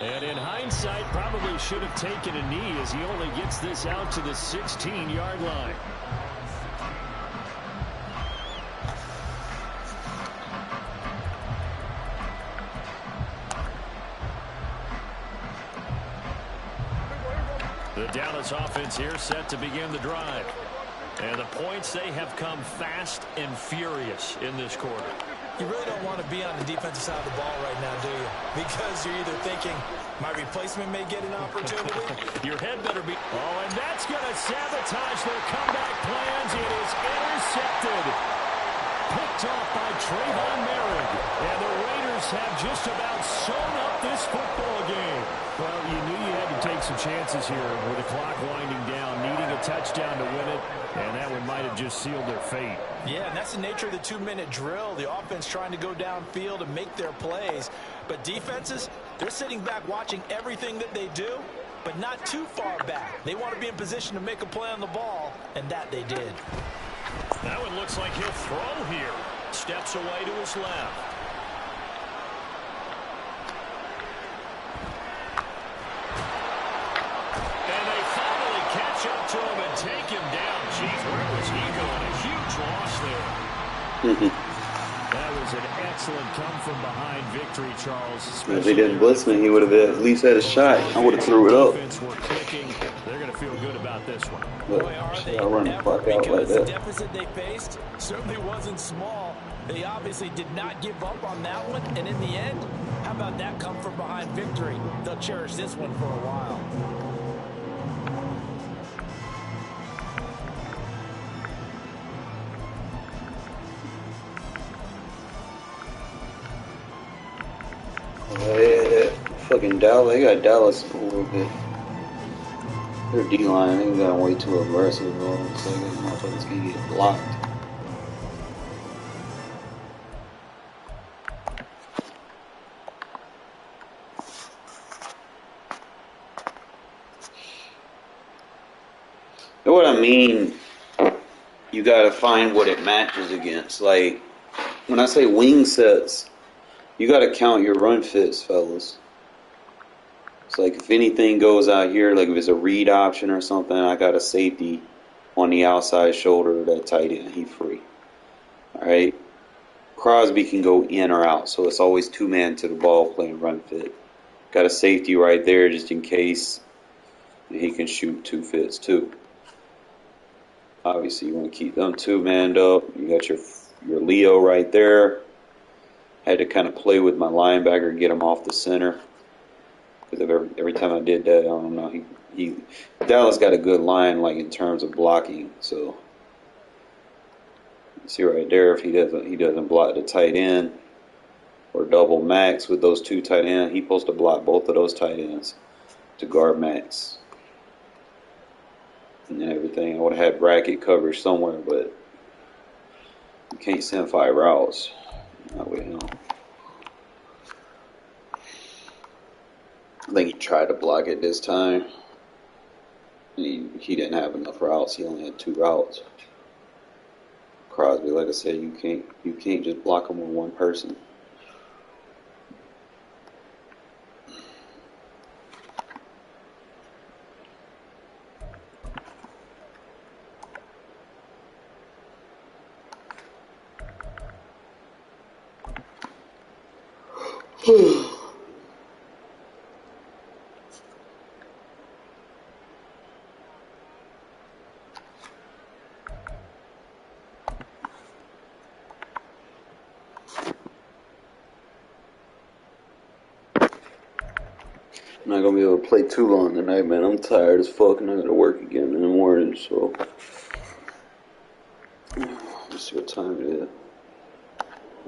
And in hindsight, probably should have taken a knee as he only gets this out to the 16-yard line. The Dallas offense here set to begin the drive. And the points, they have come fast and furious in this quarter. You really don't want to be on the defensive side of the ball right now, do you? Because you're either thinking, my replacement may get an opportunity. Your head better be... Oh, and that's going to sabotage their comeback plans. It is intercepted. Picked off by Trayvon Merrick. And the Raiders have just about sewn up this football game. Well, you knew you had to take some chances here with the clock winding down, needing a touchdown to win it. And that one might have just sealed their fate. Yeah, and that's the nature of the 2-minute drill. The offense trying to go downfield and make their plays. But defenses, they're sitting back watching everything that they do, but not too far back. They want to be in position to make a play on the ball, and that they did. That one looks like he'll throw here. Steps away to his left. And they finally catch up to him and take him down. Geez, where was he going? A huge loss there. That was an excellent come-from-behind victory, Charles. If he didn't blitz me, he would have at least had a shot. I would have threw it up. They're going to feel good about this one. But Boy, are they I run the ever, clock out like because the that. deficit they faced certainly wasn't small. They obviously did not give up on that one, and in the end, how about that come from behind victory? They'll cherish this one for a while. Yeah, fucking Dallas. They got Dallas a little bit. Their D-line, they got way too aggressive, bro. So these motherfuckers can get blocked. You know what I mean? You gotta find what it matches against. Like, when I say wing sets, you gotta count your run fits, fellas. It's like if anything goes out here, like if it's a read option or something, I got a safety on the outside shoulder of that tight end. He free. Alright? Crosby can go in or out, so it's always 2-man to the ball playing run fit. Got a safety right there just in case he can shoot 2 fits too. Obviously, you want to keep them 2-manned up. You got your Leo right there. Had to kind of play with my linebacker, get him off the center. Because every time I did that, I don't know. Dallas got a good line, like in terms of blocking. So you see right there, if he doesn't block the tight end or double Max with those 2 tight ends, he's supposed to block both of those tight ends to guard Max. And everything. I would have had bracket coverage somewhere, but you can't send 5 routes. Not with him. I think he tried to block it this time. He didn't have enough routes. He only had 2 routes. Crosby, like I said, you can't just block him with one person. I'm not gonna be able to play too long tonight, man. I'm tired as fuck and I gotta work again in the morning, so let's see what time it is.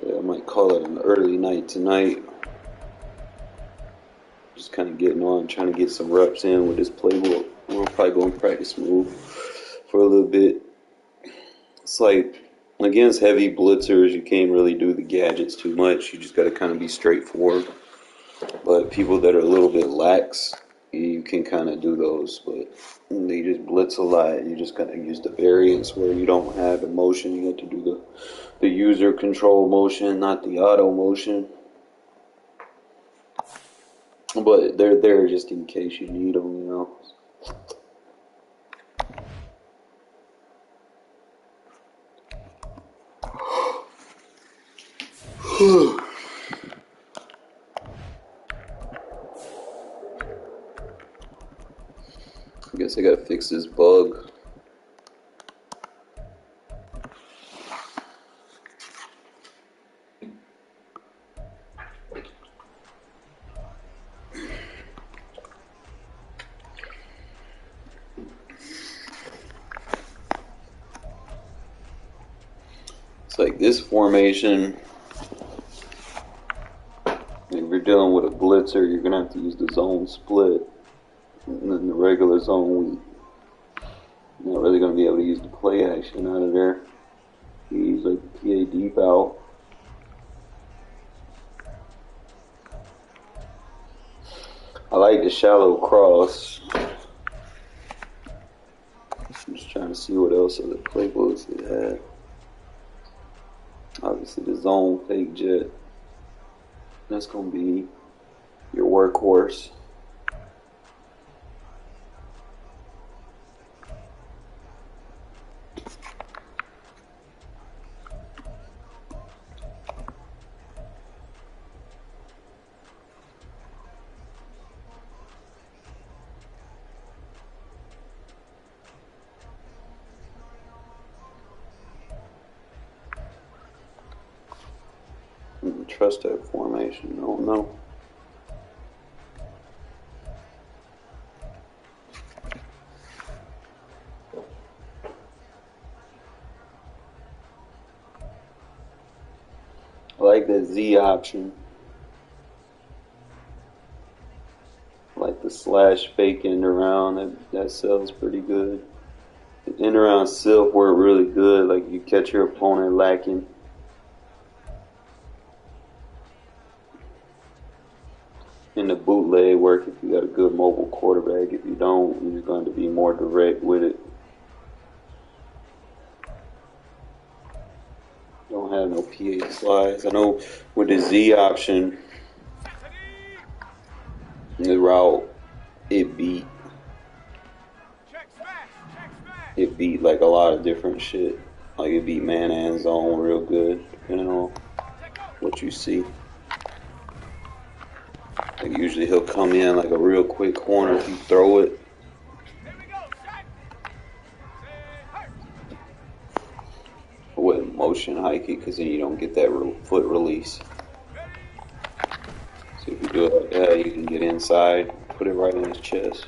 Yeah, I might call it an early night tonight. Just kind of getting on, trying to get some reps in with this playbook. We'll probably go and practice move for a little bit. It's like against heavy blitzers, you can't really do the gadgets too much. You just gotta kind of be straightforward. But people that are a little bit lax, you can kind of do those. But they just blitz a lot. You just gotta use the variance where you don't have a motion. You have to do the user control motion, not the auto motion. But they're there just in case you need them, you know. I guess I gotta fix this bug. It's like this formation, if you're dealing with a blitzer, you're gonna have to use the zone split. And then the regular zone, you're not really going to be able to use the play action out of there. You use like the PA deep out. I like the shallow cross. I'm just trying to see what else other playbooks it had. Obviously the zone fake jet. That's going to be your workhorse. Trust that formation, I don't know. I like that Z option. I like the slash fake end around, that sells pretty good. The end around silk work really good, like you catch your opponent lacking. In the bootleg work if you got a good mobile quarterback. If you don't, you're going to be more direct with it. Don't have no PA slides. I know with the Z option, the route, it beat like a lot of different shit. Like it beat man and zone real good, depending on what you see. Like usually he'll come in like a real quick corner if you throw it. I wouldn't motion hike it because then you don't get that foot release. So if you do it like that, you can get inside, put it right in his chest.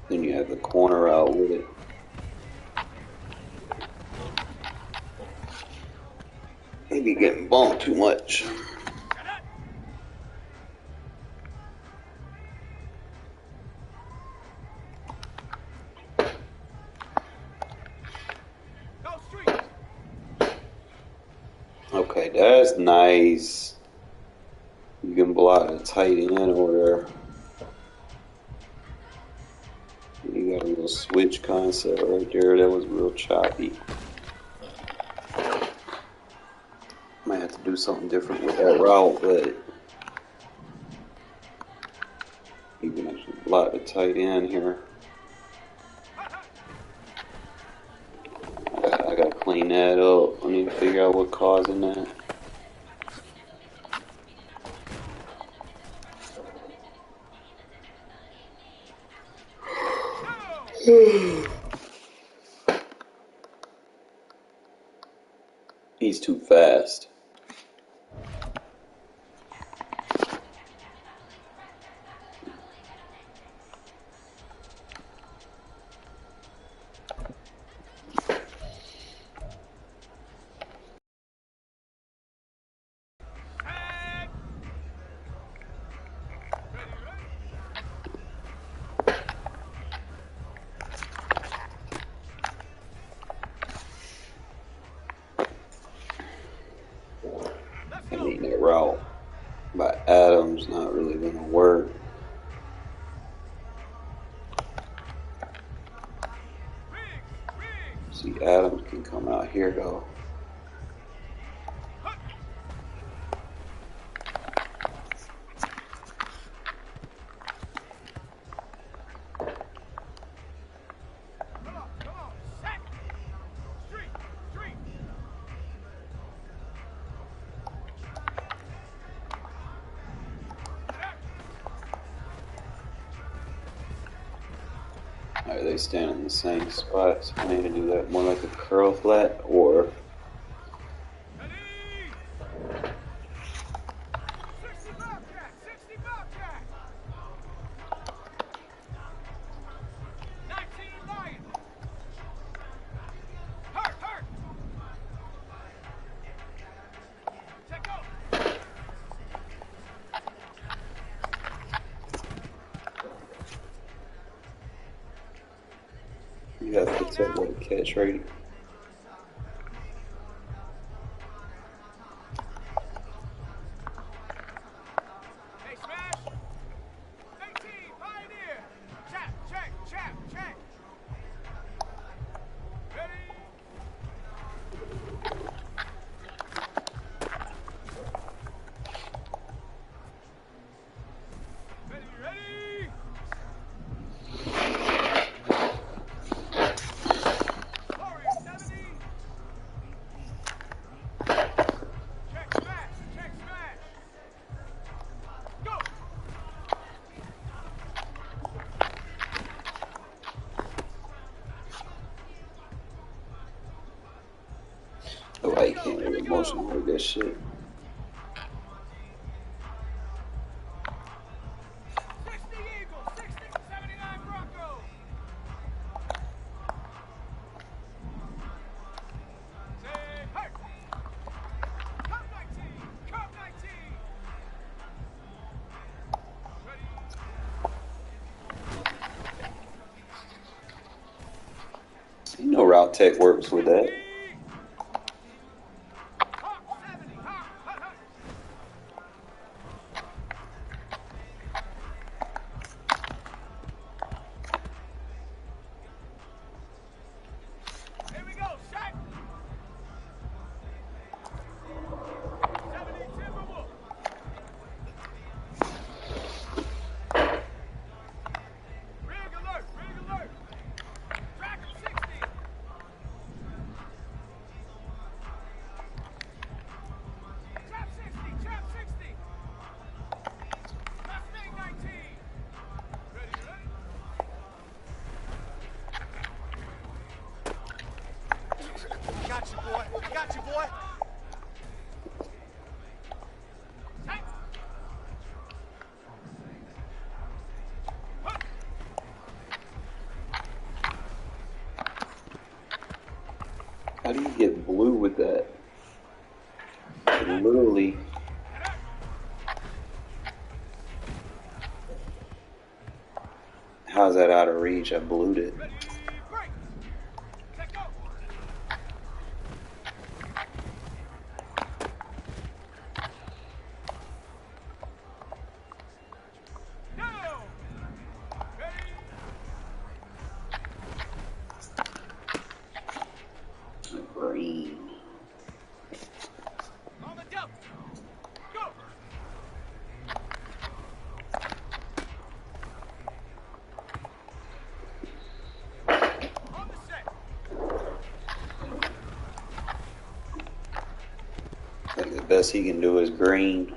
Then you have the corner out with it. Maybe getting bumped too much. Okay, that's nice. You can block the tight end over there. You got a little switch concept right there. That was real choppy. Might have to do something different with that route, but you can actually block the tight end here. clean that up. I need to figure out what's causing that. He's too fast. I mean, that route by Adams not really going to work. See, Adams can come out here though. Alright, they stand in the same spot, so I need to do that more like a curl flat or you have to tell what a catch rate. Oh, I can't really motion work that shit. You know route tech works with that. How do you get blue with that? Literally. How's that out of reach? I blued it. Green. best he can do is green.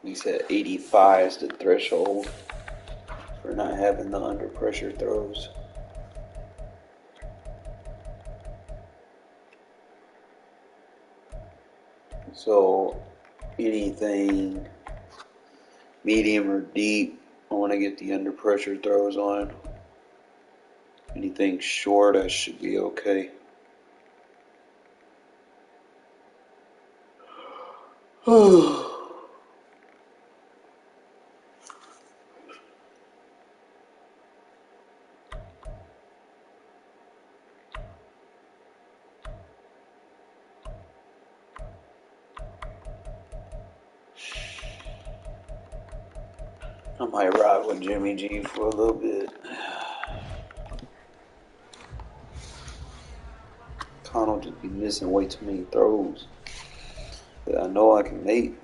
He said 85 is the threshold for not having the under pressure throws. So anything medium or deep, I want to get the under pressure throws on. Anything short, I should be okay. I might ride with Jimmy G for a little bit. Connell just be missing way too many throws that I know I can make.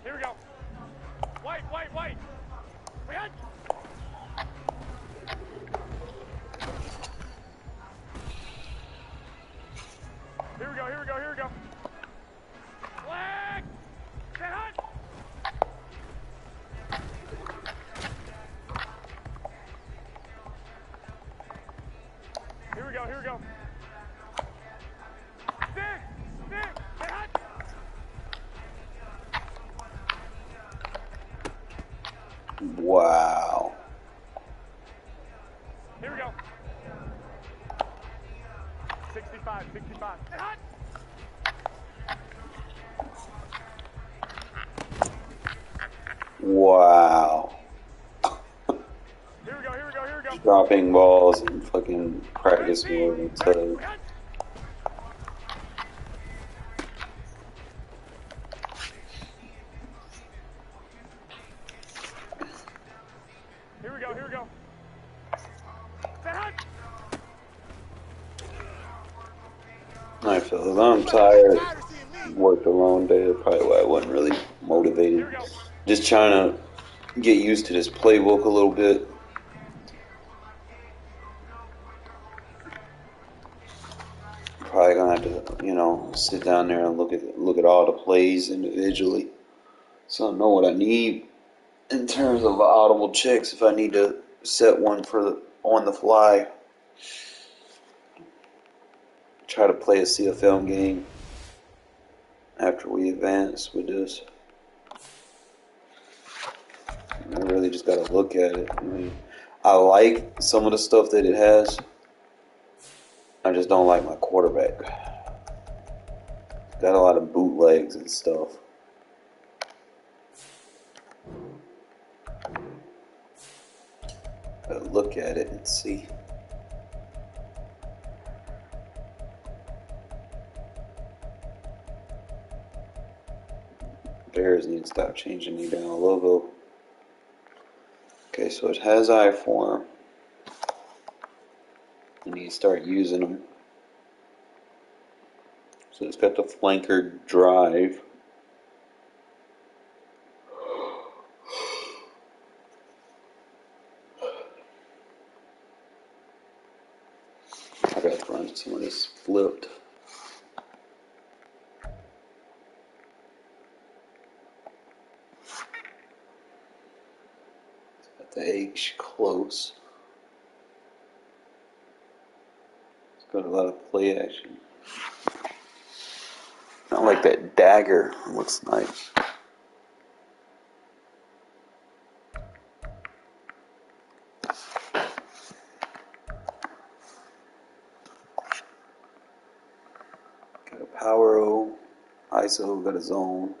Here we go. White. Red. Here we go. Flag. Get hot. Here we go. Stick. Get hot. Wow. Here we go. 65. Get hot. Wow. Here we go. Dropping balls and fucking practice mode until Here we go. Get hot. I feel I'm tired. Worked a long day. Probably why I wasn't really motivated. Just trying to get used to this playbook a little bit. Probably gonna have to, sit down there and look at all the plays individually, so I know what I need in terms of audible checks. If I need to set one for on the fly, try to play a CFL game after we advance with this. I really just gotta look at it. I mean, I like some of the stuff that it has. I just don't like my quarterback. Got a lot of bootlegs and stuff. Gotta look at it and see. Bears need to stop changing the down logo. Okay, so it has I form. You need to start using them. So it's got the flanker drive. I gotta run some of this flipped. It's got the H close. It's got a lot of play action. I like that dagger. It looks nice. Got a power O, ISO, got a zone.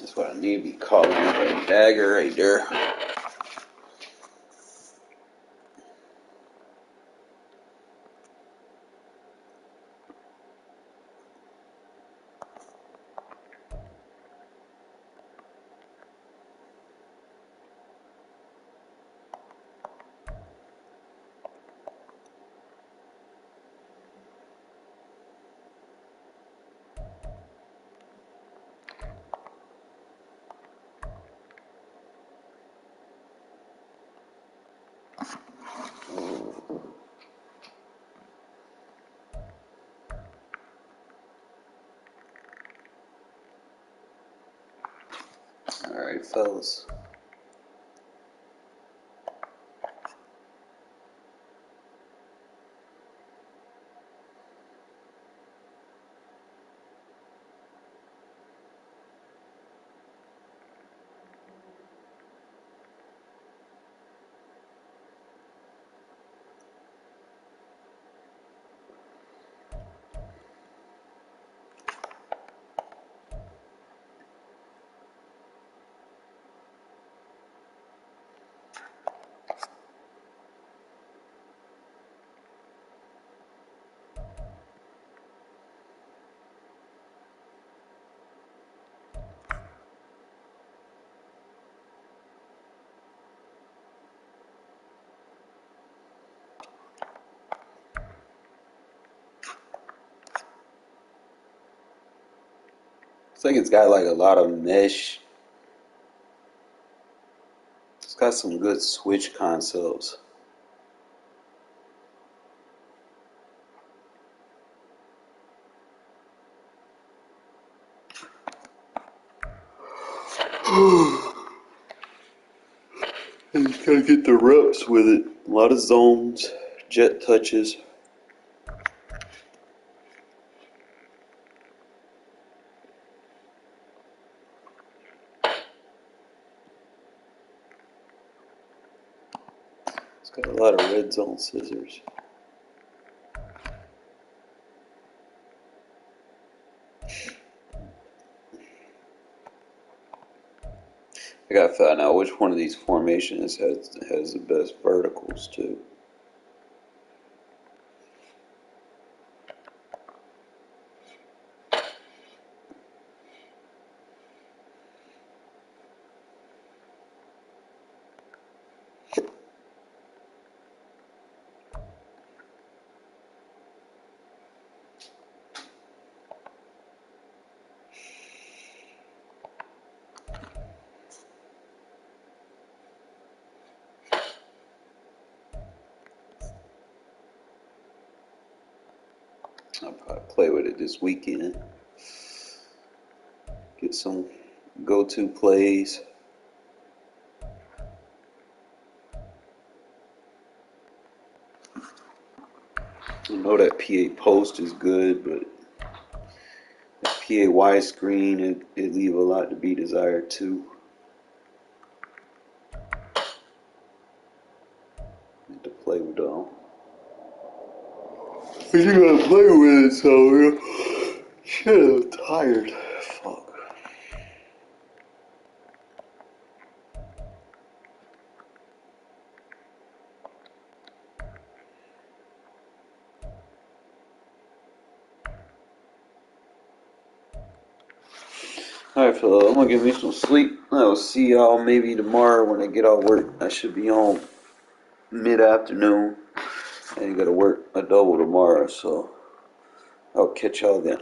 That's what I need to be calling a dagger right there. Alright, fellas. I think it's got like a lot of mesh. It's got some good switch concepts. And you gotta get the reps with it. A lot of zones, jet touches. It's got a lot of red zone scissors. I gotta find out which one of these formations has the best verticals too. I'll probably play with it this weekend. Get some go-to plays. I know that PA post is good, but that PA widescreen, it leave a lot to be desired too. Need to play with them. But you gotta play with it, so shit, I'm tired. Fuck. Alright, fella, I'm gonna get me some sleep. I'll see y'all maybe tomorrow when I get off work. I should be home mid-afternoon. And you gotta work a double tomorrow, so I'll catch y'all then.